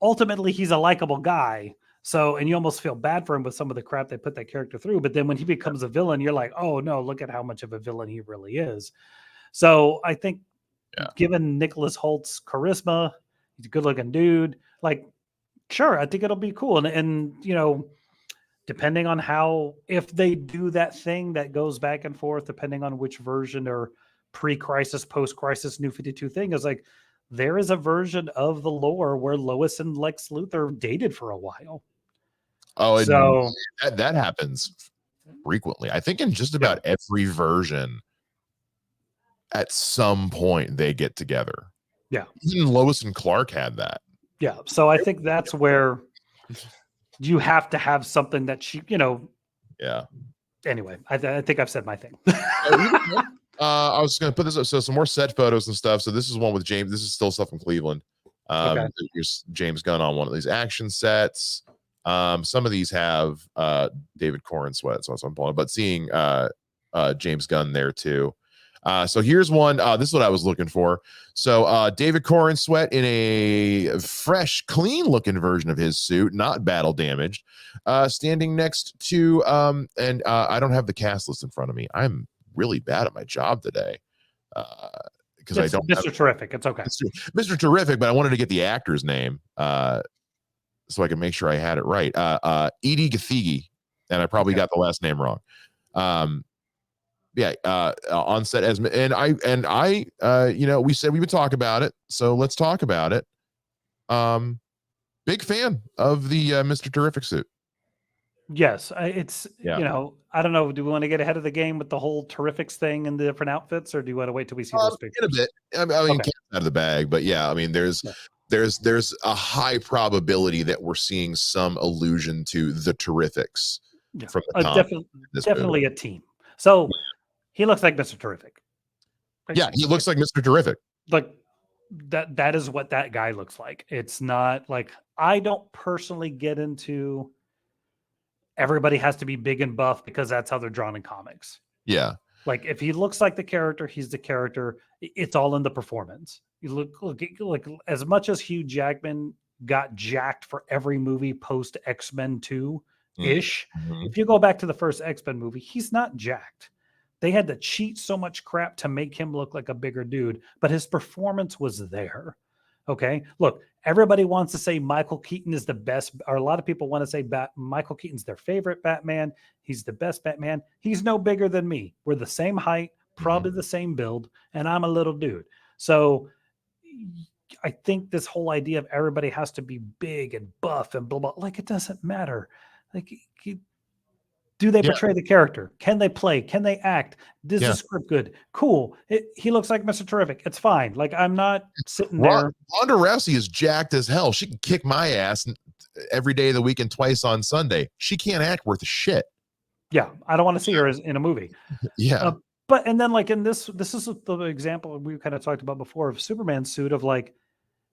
ultimately he's a likable guy. So, and you almost feel bad for him with some of the crap they put that character through. But then when he becomes a villain, you're like, oh no, look at how much of a villain he really is. So I think given Nicholas Holt's charisma, he's a good looking dude. Like, sure, I think it'll be cool. And depending on if they do that thing that goes back and forth, depending on which version or pre-crisis, post-crisis, New 52 thing is like, there is a version of the lore where Lois and Lex Luthor dated for a while. Oh, so that happens frequently. I think in just about every version, at some point they get together. Yeah. Even Lois and Clark had that. Yeah. So I think that's where you have to have something that Yeah. Anyway, I think I've said my thing. I was going to put this up. So some more set photos and stuff. So this is one with James. This is still stuff from Cleveland. Here's James Gunn on one of these action sets. Some of these have David Corn sweat. So I'm pulling, but seeing James Gunn there too. So here's one. This is what I was looking for. So David Corn sweat in a fresh, clean looking version of his suit, not battle damaged, standing next to and I don't have the cast list in front of me. I'm really bad at my job today because I don't. Mr. Terrific. It's okay. Mr. Terrific, but I wanted to get the actor's name so I can make sure I had it right. Edie Gathegi, and I probably got the last name wrong. On set as I we said we would talk about it, so let's talk about it. Big fan of the Mr. Terrific suit. Yes, it's I don't know. Do we want to get ahead of the game with the whole Terrifics thing and the different outfits, or do you want to wait till we see those pictures? In a bit. I mean, out of the bag, but yeah, I mean, there's a high probability that we're seeing some allusion to the Terrifics from the definitely a team. So he looks like Mr. Terrific. Right? Yeah, he looks like Mr. Terrific. Like that is what that guy looks like. It's not like, I don't personally get into everybody has to be big and buff because that's how they're drawn in comics. Yeah. Like if he looks like the character, he's the character. It's all in the performance. You look as much as Hugh Jackman got jacked for every movie post X-Men 2 ish. Mhm. If you go back to the first X-Men movie, he's not jacked. They had to cheat so much crap to make him look like a bigger dude, but his performance was there. Okay. Look, everybody wants to say Michael Keaton is the best, or a lot of people want to say Michael Keaton's their favorite Batman. He's the best Batman. He's no bigger than me. We're the same height, probably the same build, and I'm a little dude. So I think this whole idea of everybody has to be big and buff and blah, blah, like it doesn't matter. Like, do they Yeah. portray the character? Can they play? Can they act? Is Yeah. the script good? Cool. He looks like Mr. Terrific. It's fine. Like, I'm not sitting there. Ronda Rousey is jacked as hell. She can kick my ass every day of the week and twice on Sunday. She can't act worth a shit. Yeah, I don't want to see her in a movie. Yeah. But and then like in this is the example we kind of talked about before of Superman's suit of like,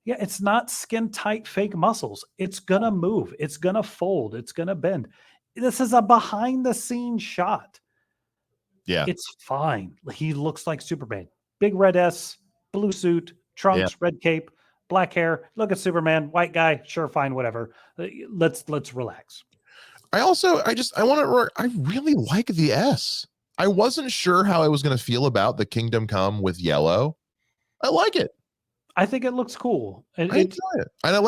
yeah, it's not skin tight fake muscles. It's gonna move. It's gonna fold. It's gonna bend. This is a behind the scenes shot. Yeah. It's fine. He looks like Superman. Big red S, blue suit, trunks, red cape, black hair. Look at Superman, white guy. Sure, fine, whatever. Let's relax. I really like the S. I wasn't sure how I was going to feel about the Kingdom Come with yellow. I like it. I think it looks cool. I enjoy it. And I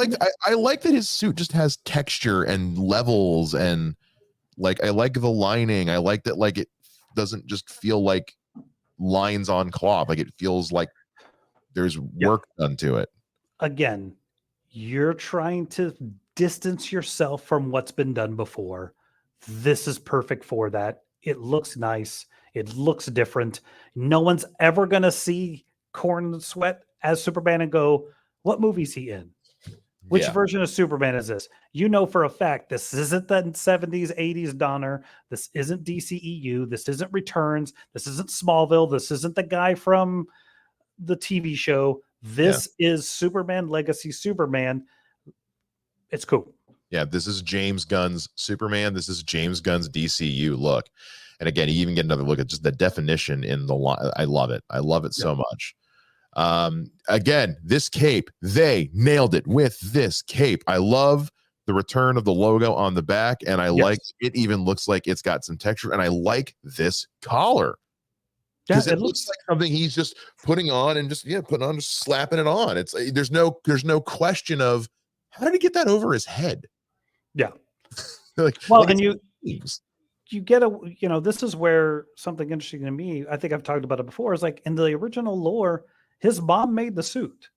like that his suit just has texture and levels, and like I like the lining. I like that like it doesn't just feel like lines on cloth. Like it feels like there's work done to it. Again, you're trying to distance yourself from what's been done before. This is perfect for that. It looks nice. It looks different. No one's ever going to see Corn Sweat as Superman and go, what movie is he in? Which version of Superman is this? You know for a fact this isn't the 70s, 80s Donner. This isn't DCEU. This isn't Returns. This isn't Smallville. This isn't the guy from the TV show. This is Superman Legacy Superman. It's cool. Yeah, this is James Gunn's Superman. This is James Gunn's DCU look. And again, you even get another look at just the definition in the line. I love it. I love it so much. Again, this cape, they nailed it with this cape. I love the return of the logo on the back, and I like it even looks like it's got some texture, and I like this collar. Because it looks like something he's just putting on and just putting on, just slapping it on. It's there's no question of how did he get that over his head? Yeah. And you get this is where something interesting to me, I think I've talked about it before, is like in the original lore, his mom made the suit.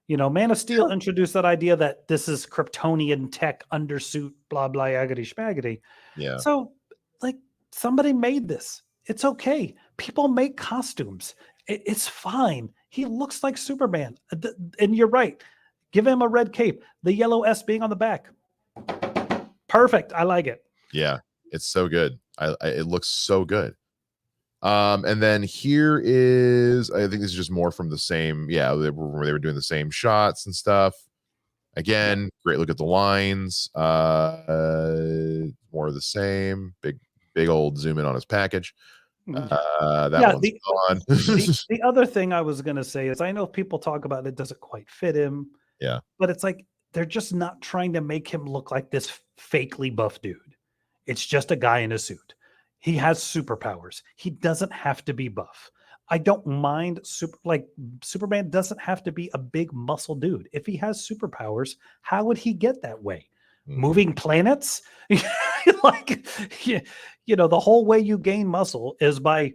Man of Steel introduced that idea that this is Kryptonian tech undersuit, blah, blah, yaggity schmaggity. Yeah. So like somebody made this. It's okay. People make costumes. It's fine. He looks like Superman. And you're right. Give him a red cape. The yellow S being on the back. Perfect. I like it. Yeah, it's so good. It looks so good. And then here is, I think this is just more from the same. Yeah, they were doing the same shots and stuff. Again, great look at the lines. More of the same. Big old zoom in on his package. That one's gone. the other thing I was gonna say is I know people talk about it doesn't quite fit him. Yeah. But it's like they're just not trying to make him look like this fakely buff dude. It's just a guy in a suit. He has superpowers. He doesn't have to be buff. I don't mind Superman doesn't have to be a big muscle dude. If he has superpowers, how would he get that way? Moving planets? The whole way you gain muscle is by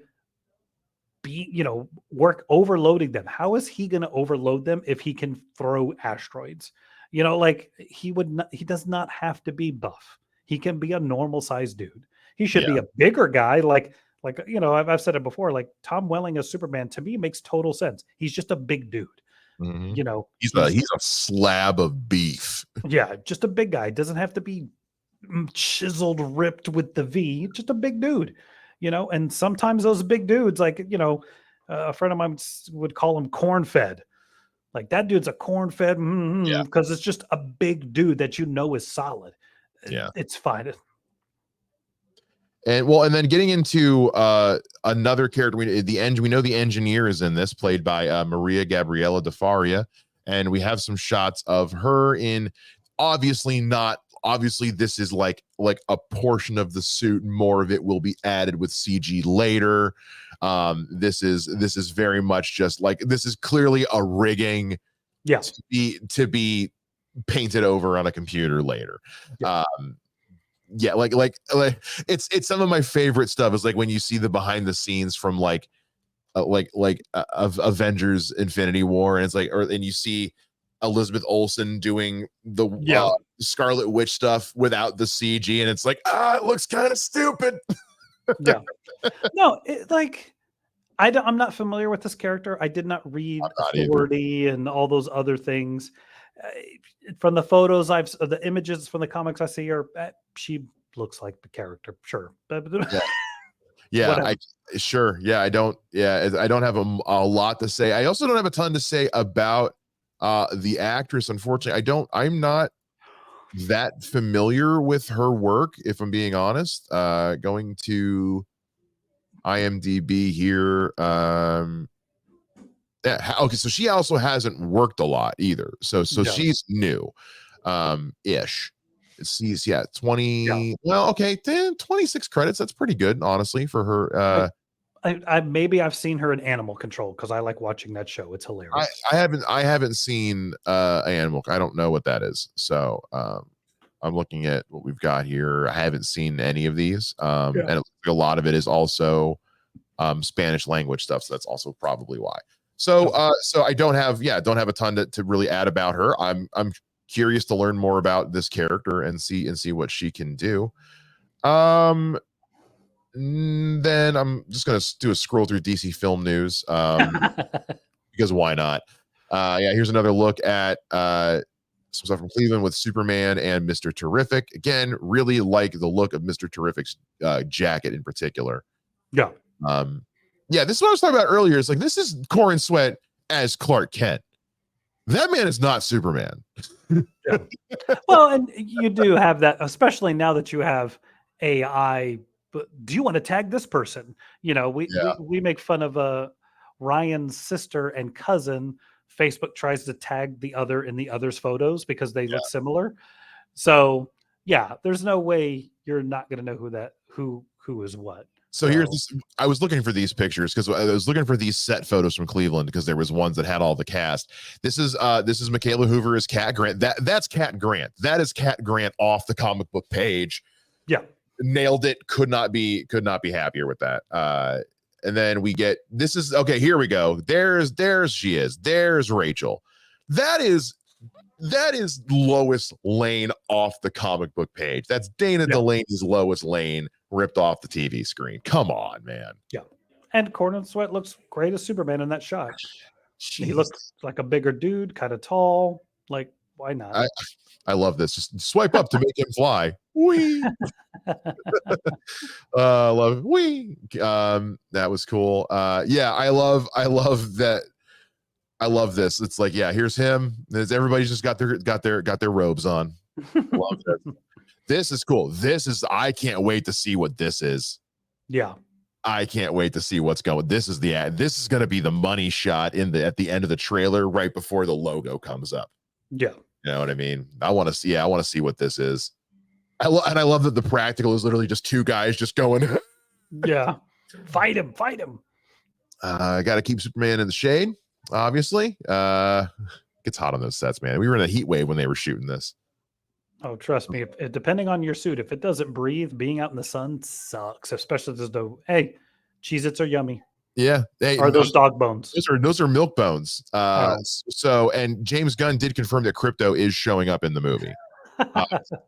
work overloading them. How is he going to overload them if he can throw asteroids? He does not have to be buff. He can be a normal sized dude. He should be a bigger guy. I've said it before, like Tom Welling as Superman to me makes total sense. He's just a big dude. He's a slab of beef. Yeah. Just a big guy. Doesn't have to be chiseled, ripped with the V, just a big dude. And sometimes those big dudes, a friend of mine would call him corn-fed. Like that dude's a corn-fed because it's just a big dude that is solid. Yeah, it's fine. And well, and then getting into another character, we know the engineer is in this, played by Maria Gabriela de Faria, and we have some shots of her in. Obviously this is like a portion of the suit. More of it will be added with CG later. This is very much just like, this is clearly a rigging, Yeah, to be painted over on a computer later. Yeah. Yeah, like it's some of my favorite stuff is like when you see the behind the scenes from of Avengers Infinity War, and it's like, and you see Elizabeth Olsen doing the Scarlet Witch stuff without the CG, and it's like, it looks kind of stupid. Yeah. No, I'm not familiar with this character. I did not read Authority and all those other things. From the photos the images from the comics I see her, she looks like the character, sure. Yeah, sure. Yeah, I don't have a lot to say. I also don't have a ton to say about the actress. Unfortunately, I'm not that familiar with her work, if I'm being honest. Going to IMDb here. Yeah, okay, so she also hasn't worked a lot either. So she's new, ish. She's 20. Well, okay, 26 credits. That's pretty good, honestly, for her. I've seen her in Animal Control because I like watching that show. It's hilarious. I haven't seen Animal. I don't know what that is. So I'm looking at what we've got here. I haven't seen any of these. And a lot of it is also Spanish language stuff. So that's also probably why. So I don't have a ton to really add about her. I'm curious to learn more about this character and see what she can do. Then I'm just gonna do a scroll through DC film news, because why not? Here's another look at some stuff from Cleveland with Superman and Mr. Terrific. Again, really like the look of Mr. Terrific's jacket in particular. This is what I was talking about earlier. It's like, this is Corin Sweat as Clark Kent. That man is not Superman. Well, and you do have that, especially now that you have AI. But do you want to tag this person? We make fun of Ryan's sister and cousin. Facebook tries to tag the other in the other's photos because they look similar. So there's no way you're not going to know who is what. So here's this. I was looking for these pictures because I was looking for these set photos from Cleveland because there was ones that had all the cast. This is Michaela Hoover as Cat Grant. That's Cat Grant. That is Cat Grant off the comic book page. Yeah. Nailed it. Could not be happier with that. And then we get, this is okay. Here we go. There's she is. There's Rachel. That is Lois Lane off the comic book page. That's Dana Delaney's Lois Lane ripped off the TV screen. Come on, man. Yeah. And Corin Sweat looks great as Superman in that shot. Jeez. He looks like a bigger dude, kind of tall. Like, why not? I love this. Just swipe up to make him fly. Wee. Love it. Wee. That was cool. I love that. I love this. It's like, here's him. Everybody's just got their robes on. Love it. This is cool. I can't wait to see what this is. Yeah. I can't wait to see what's going. This is going to be the money shot at the end of the trailer right before the logo comes up. Yeah. You know what I mean? I want to see what this is. I love that the practical is literally just two guys just going. Yeah. Fight him. I got to keep Superman in the shade, obviously. Gets hot on those sets, man. We were in a heat wave when they were shooting this. Oh, trust me. If depending on your suit, if it doesn't breathe, being out in the sun sucks. Especially there's hey, Cheez-Its are yummy. Yeah. Hey, are those dog bones? Those are milk bones. So, and James Gunn did confirm that Crypto is showing up in the movie.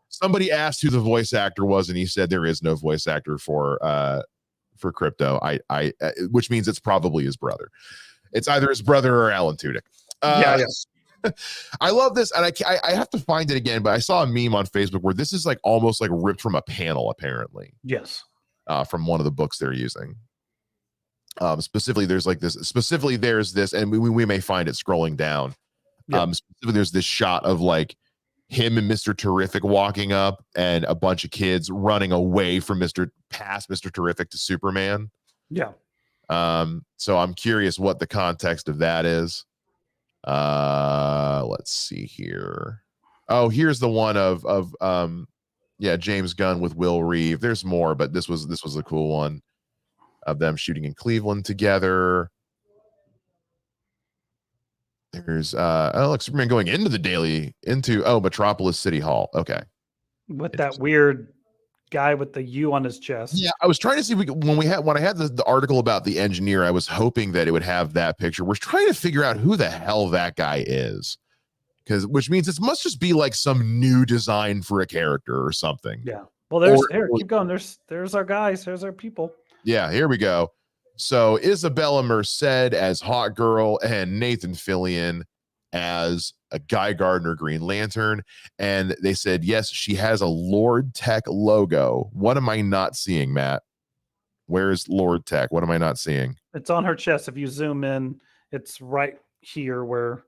Somebody asked who the voice actor was, and he said there is no voice actor for Crypto. Which means it's probably his brother. It's either his brother or Alan Tudyk. Yes. I love this, and I have to find it again, but I saw a meme on Facebook where this is like almost like ripped from a panel, apparently. Yes. From one of the books they're using. Specifically, there's this, and we may find it scrolling down. Specifically, there's this shot of like him and Mr. Terrific walking up and a bunch of kids running away from past Mr. Terrific to Superman. Yeah. So I'm curious what the context of that is. Let's see here. Oh, here's the one of James Gunn with Will Reeve. There's more, but this was a cool one of them shooting in Cleveland together. There's look, Superman going into Metropolis City Hall. Okay. With that weird guy with the U on his chest. Yeah, I was trying to see if when I had the article about the engineer, I was hoping that it would have that picture. We're trying to figure out who the hell that guy is. Which means it must just be like some new design for a character or something. Yeah. Well, keep going. There's our guys. There's our people. Yeah, here we go. So Isabella Merced as Hawk Girl and Nathan Fillion as a Guy Gardner Green Lantern. And they said, yes, she has a Lord Tech logo. What am I not seeing, Matt? Where's Lord Tech? What am I not seeing? It's on her chest. If you zoom in, it's right here where,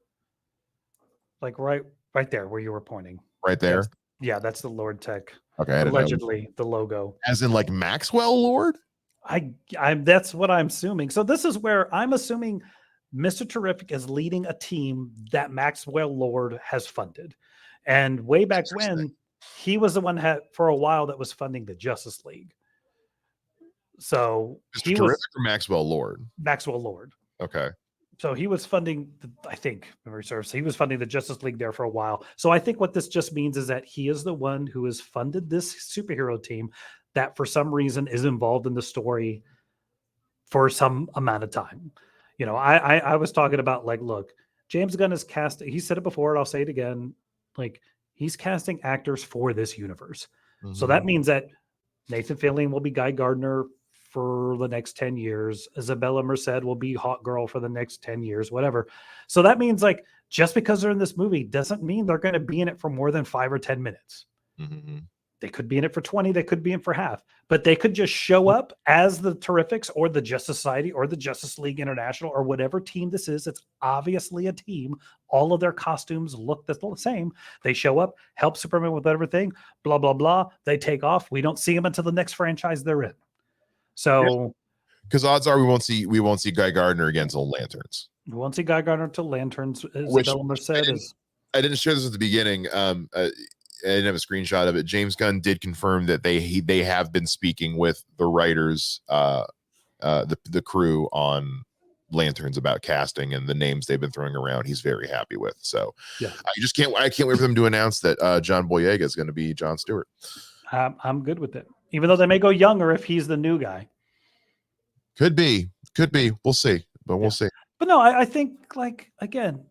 like right there where you were pointing. Right there? That's the Lord Tech. Okay. Allegedly, the logo. As in like Maxwell Lord? That's what I'm assuming. So this is where I'm assuming Mr. Terrific is leading a team that Maxwell Lord has funded. And way back when, he was the one for a while that was funding the Justice League. So Mr. Terrific or Maxwell Lord? Maxwell Lord. Okay. So he was funding, he was funding the Justice League there for a while. So I think what this just means is that he is the one who has funded this superhero team that for some reason is involved in the story for some amount of time. I was talking about like, look, James Gunn is casting, he said it before, and I'll say it again, like he's casting actors for this universe. Mm-hmm. So that means that Nathan Fillion will be Guy Gardner for the next 10 years. Isabella Merced will be Hawk Girl for the next 10 years, whatever. So that means like, just because they're in this movie doesn't mean they're going to be in it for more than 5 or 10 minutes. Mm-hmm. They could be in it for 20. They could be in for half, but they could just show up as the Terrifics or the Justice Society or the Justice League International or whatever team this is. It's obviously a team. All of their costumes look the same. They show up, help Superman with everything, blah, blah, blah. They take off. We don't see them until the next franchise they're in. So, because odds are we won't see Guy Gardner against old Lanterns. We won't see Guy Gardner to Lanterns. Isabella Merced is. I didn't share this at the beginning. I didn't have a screenshot of it. James Gunn did confirm that they have been speaking with the writers, the crew on Lanterns about casting and the names they've been throwing around. He's very happy with. So yeah, I can't wait for them to announce that John Boyega is going to be John Stewart. I'm good with it, even though they may go younger if he's the new guy. Could be. We'll see, but we'll see. But no, I think like again,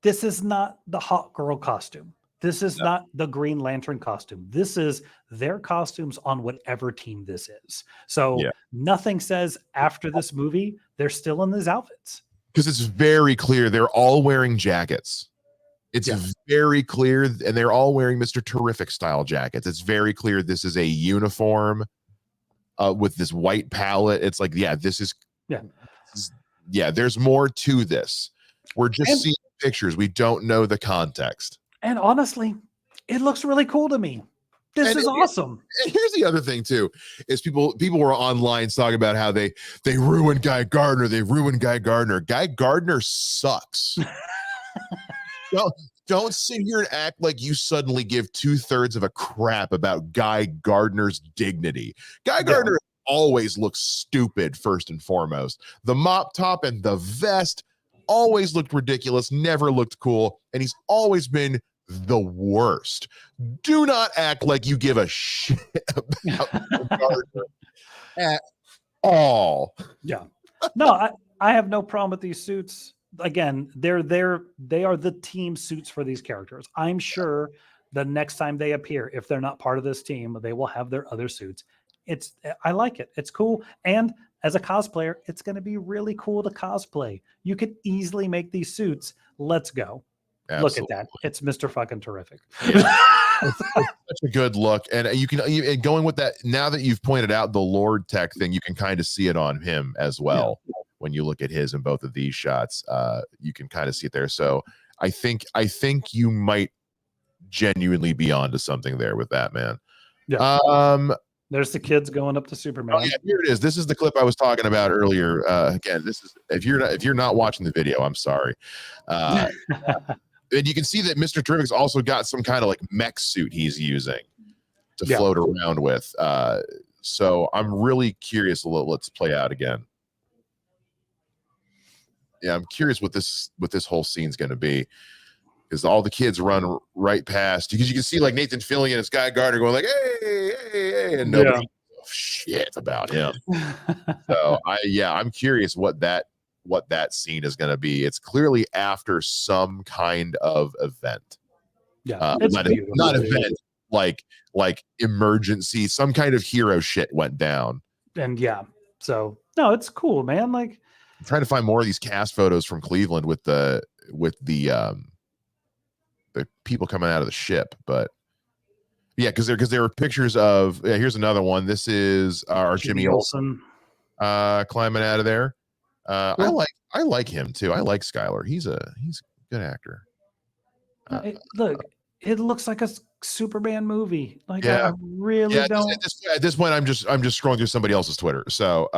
this is not the Hawk Girl costume. This is not the Green Lantern costume. This is their costumes on whatever team this is. So nothing says after this movie, they're still in these outfits. Because it's very clear they're all wearing jackets. It's very clear, and they're all wearing Mr. Terrific style jackets. It's very clear this is a uniform with this white palette. It's like, there's more to this. We're just seeing pictures. We don't know the context. And honestly, it looks really cool to me. This is awesome. And here's the other thing too, is people were online talking about how they ruined Guy Gardner. They ruined Guy Gardner. Guy Gardner sucks. Don't sit here and act like you suddenly give 2/3 of a crap about Guy Gardner's dignity. Guy Gardner always looks stupid first and foremost. The mop top and the vest always looked ridiculous, never looked cool, and he's always been the worst. Do not act like you give a shit about Gardner at all. Yeah. No, I have no problem with these suits. Again, they are the team suits for these characters. I'm sure the next time they appear, if they're not part of this team, they will have their other suits. I like it. It's cool. And as a cosplayer, it's going to be really cool to cosplay. You could easily make these suits. Let's go. Absolutely. Look at that. It's Mr. fucking Terrific. Yeah. It's such a good look. And you can, going with that, now that you've pointed out the Lord Tech thing, you can kind of see it on him as well. Yeah. When you look at his in both of these shots, you can kind of see it there. So I think you might genuinely be onto something there with that, man. Yeah. There's the kids going up to Superman. Oh yeah, here it is. This is the clip I was talking about earlier. Again, this is if you're not watching the video, I'm sorry. And you can see that Mr. Terrific's also got some kind of like mech suit he's using to float around with. So I'm really curious. Let's play out again. Yeah, I'm curious what this whole scene's going to be, because all the kids run right past, because you can see like Nathan Fillion and Sky Gardner going like, hey, and nobody shit about him. So I'm curious what that scene is going to be. It's clearly after some kind of event. It's not event, like emergency, some kind of hero shit went down. And so no, it's cool, man. Like, I'm trying to find more of these cast photos from Cleveland with the people coming out of the ship, but yeah, because there were pictures of. Yeah, here's another one. This is our Jimmy Olsen climbing out of there. Cool. I like him too. I like Skylar. He's a good actor. Look, it looks like a Superman movie. Like, I really don't. At this point, I'm just scrolling through somebody else's Twitter. So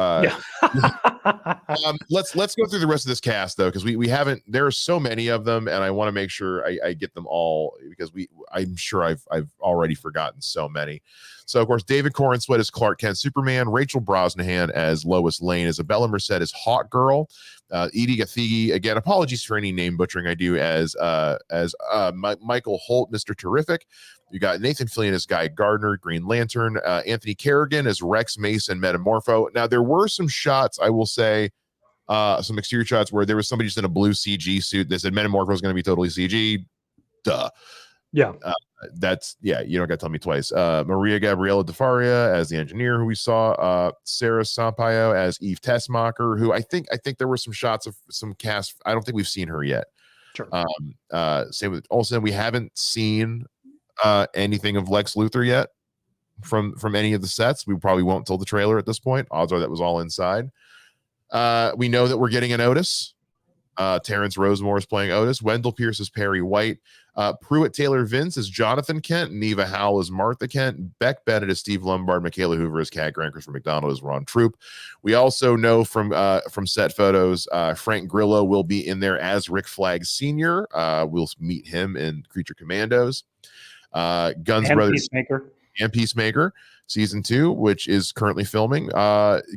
let's go through the rest of this cast though, because we haven't. There are so many of them, and I want to make sure I get them all, because I'm sure I've already forgotten so many. So of course, David Corenswet as Clark Kent Superman, Rachel Brosnahan as Lois Lane, Isabella Merced as Hawk Girl, Edie Gathegi, again, apologies for any name butchering I do, as Michael Holt, Mr. Terrific. You got Nathan Fillion as Guy Gardner, Green Lantern, Anthony Kerrigan as Rex Mason, Metamorpho. Now there were some shots, I will say, some exterior shots where there was somebody just in a blue CG suit. They said Metamorpho was going to be totally CG. Duh. Yeah. You don't got to tell me twice. Maria Gabriela DeFaria as the engineer, who we saw. Sarah Sampaio as Eve Tessmacher, who I think there were some shots of some cast. I don't think we've seen her yet. Sure. Same with Olsen. We haven't seen anything of Lex Luthor yet from any of the sets. We probably won't until the trailer at this point. Odds are that was all inside. We know that we're getting an Otis. Terrence Rosemore is playing Otis. Wendell Pierce is Perry White. Pruitt Taylor Vince is Jonathan Kent. Neva Howell is Martha Kent. Beck Bennett is Steve Lombard. Michaela Hoover is Kat Grant. Christopher McDonald is Ron Troop. We also know from set photos, Frank Grillo will be in there as Rick Flag Sr. We'll meet him in Creature Commandos. Gunn's brothers and Peacemaker season 2, which is currently filming.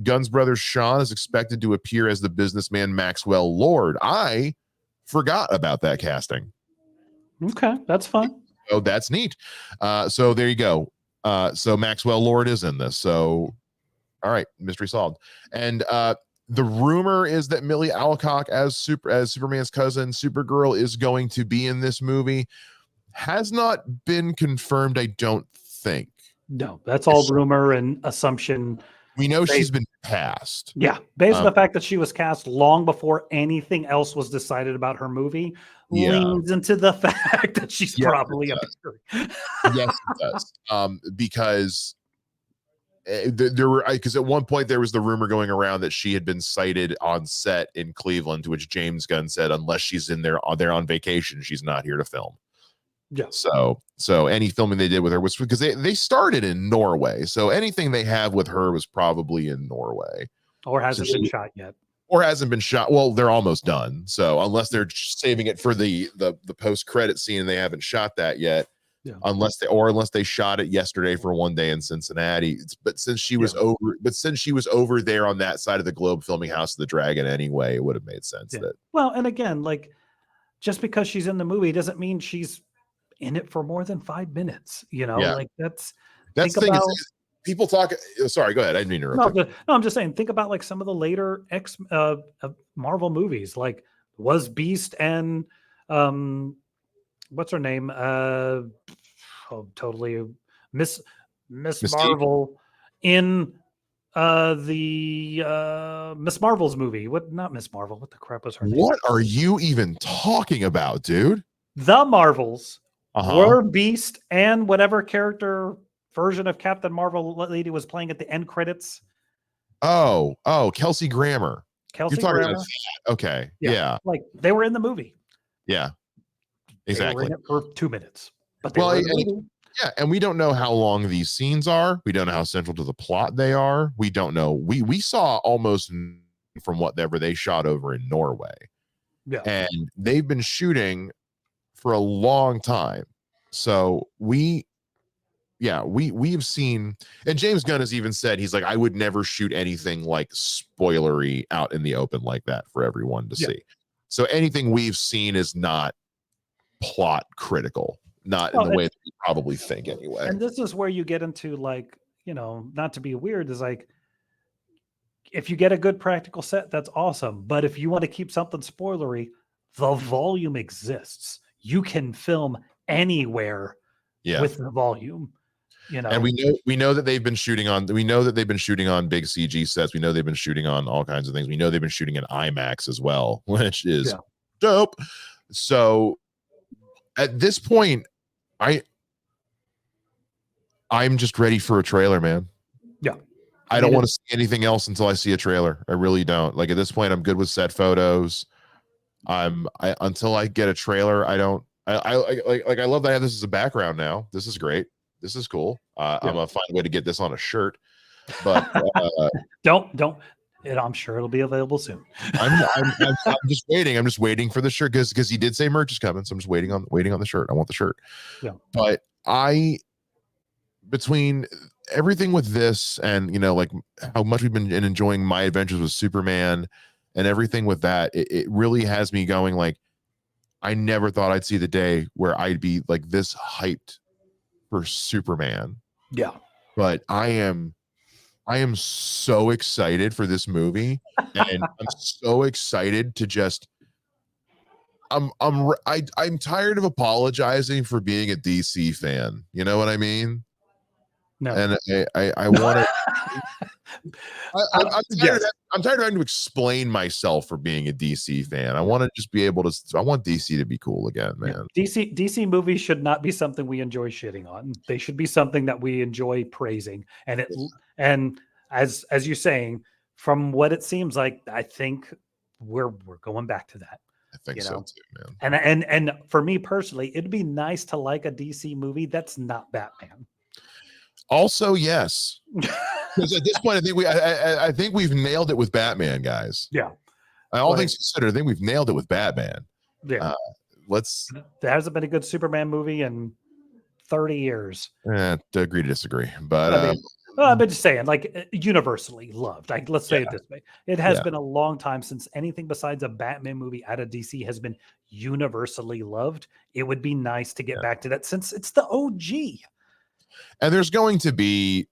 Gunn's brother Sean is expected to appear as the businessman Maxwell Lord. I forgot about that casting. Okay, that's fun. Oh, that's neat. So there you go. So Maxwell Lord is in this. So all right, mystery solved. And the rumor is that Millie Alcock as Superman's cousin Supergirl is going to be in this movie. Has not been confirmed, I don't think. No, that's all rumor and assumption. We know she's been cast. Yeah, based on the fact that she was cast long before anything else was decided about her movie, leans into the fact that she's probably appearing. Yes, it does. Because there were, because at one point there was the rumor going around that she had been sighted on set in Cleveland, to which James Gunn said, unless she's in there on vacation, she's not here to film. Yeah. So any filming they did with her was because they started in Norway. So anything they have with her was probably in Norway. Or hasn't been shot yet. Or hasn't been shot. Well, they're almost done. So unless they're saving it for the post-credit scene and they haven't shot that yet. Yeah. Unless they shot it yesterday for one day in Cincinnati. But since she was over there on that side of the globe filming House of the Dragon anyway, it would have made sense that. Well, and again, like, just because she's in the movie doesn't mean she's in it for more than 5 minutes, like that's the thing is, people talk. Sorry, go ahead. I didn't mean to interrupt. No, I'm just saying, think about like some of the later Marvel movies, like was Beast and what's her name? Totally Miss Marvel in the Miss Marvel's movie. Not Miss Marvel. What the crap was her name? What are you even talking about, dude? The Marvels. Were Beast and whatever character version of Captain Marvel lady was playing at the end credits. Oh, Kelsey Grammer. Kelsey Grammer. About that. Okay. Yeah. Like they were in the movie. Yeah. Exactly. They were in it for 2 minutes. But they were in the movie. Yeah, and we don't know how long these scenes are. We don't know how central to the plot they are. We don't know. We saw almost from whatever they shot over in Norway. Yeah. And they've been shooting for a long time. So we've seen, and James Gunn has even said, he's like, I would never shoot anything like spoilery out in the open like that for everyone to see. So anything we've seen is not plot critical. Not in the way that you probably think anyway. And this is where you get into, like, you know, not to be weird, is like, if you get a good practical set, that's awesome. But if you want to keep something spoilery, the volume exists. You can film anywhere with the volume. You know, and we know that they've been shooting on big CG sets. We know they've been shooting on all kinds of things. We know they've been shooting in IMAX as well, which is dope. So at this point, I'm just ready for a trailer, man. Yeah. I don't want to see anything else until I see a trailer. I really don't. Like, at this point, I'm good with set photos. Until I get a trailer, I love that I have this as a background now. This is great. This is cool. I'm gonna find a way to get this on a shirt. But don't. I'm sure it'll be available soon. I'm just waiting. I'm just waiting for the shirt because he did say merch is coming. So I'm just waiting on the shirt. I want the shirt. Yeah. But between everything with this and, you know, like how much we've been enjoying My Adventures with Superman and everything with that, it really has me going, like, I never thought I'd see the day where I'd be like this hyped for Superman. Yeah. But I am so excited for this movie, and I'm so excited to just I'm tired of apologizing for being a DC fan. You know what I mean? No. And I want to I'm tired of having to explain myself for being a DC fan. I want to just be able to. I want DC to be cool again, man. DC movies should not be something we enjoy shitting on. They should be something that we enjoy praising. And as you're saying, from what it seems like, I think we're going back to that. I think so too, man. And for me personally, it'd be nice to like a DC movie that's not Batman. Also, yes. Because at this point, I think we've nailed it with Batman, guys. Yeah. All things considered, I think we've nailed it with Batman. Yeah. There hasn't been a good Superman movie in 30 years. Agree to disagree. But I've been just saying, like, universally loved. Like, let's say it this way. It has been a long time since anything besides a Batman movie out of DC has been universally loved. It would be nice to get back to that since it's the OG. And there's going to be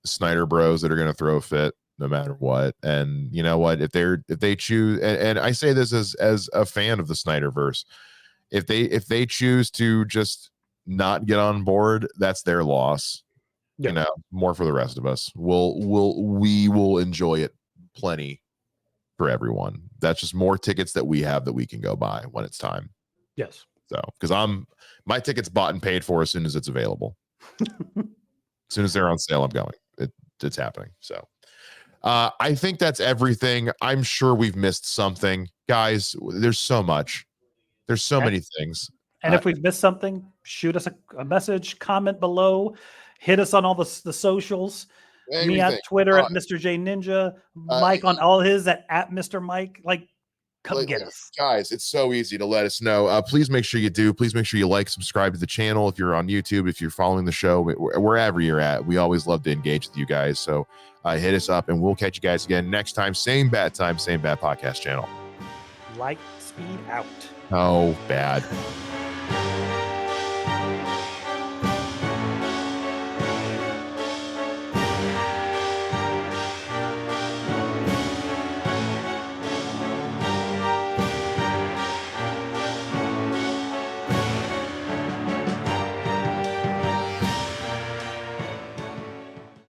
Snyder Bros that are going to throw a fit no matter what. And you know what? If they choose, and I say this as a fan of the Snyderverse, if they choose to just not get on board, that's their loss. Yeah. You know, more for the rest of us. We will enjoy it plenty for everyone. That's just more tickets that we have that we can go buy when it's time. Yes. So, because my ticket's bought and paid for as soon as it's available. As soon as they're on sale, I'm going. It's happening. So I think that's everything. I'm sure we've missed something. Guys, there's so much. There's so many things. And if we've missed something, shoot us a message, comment below, hit us on all the socials. Me on Twitter at Mr. J Ninja, Mike on all his at Mr. Mike. Like, come get us. Guys, it's so easy to let us know. Please make sure you do. Please make sure you like, subscribe to the channel if you're on YouTube, if you're following the show, wherever you're at. We always love to engage with you guys. So hit us up, and we'll catch you guys again next time. Same bad time, same bad podcast channel. Light speed out. Oh, bad.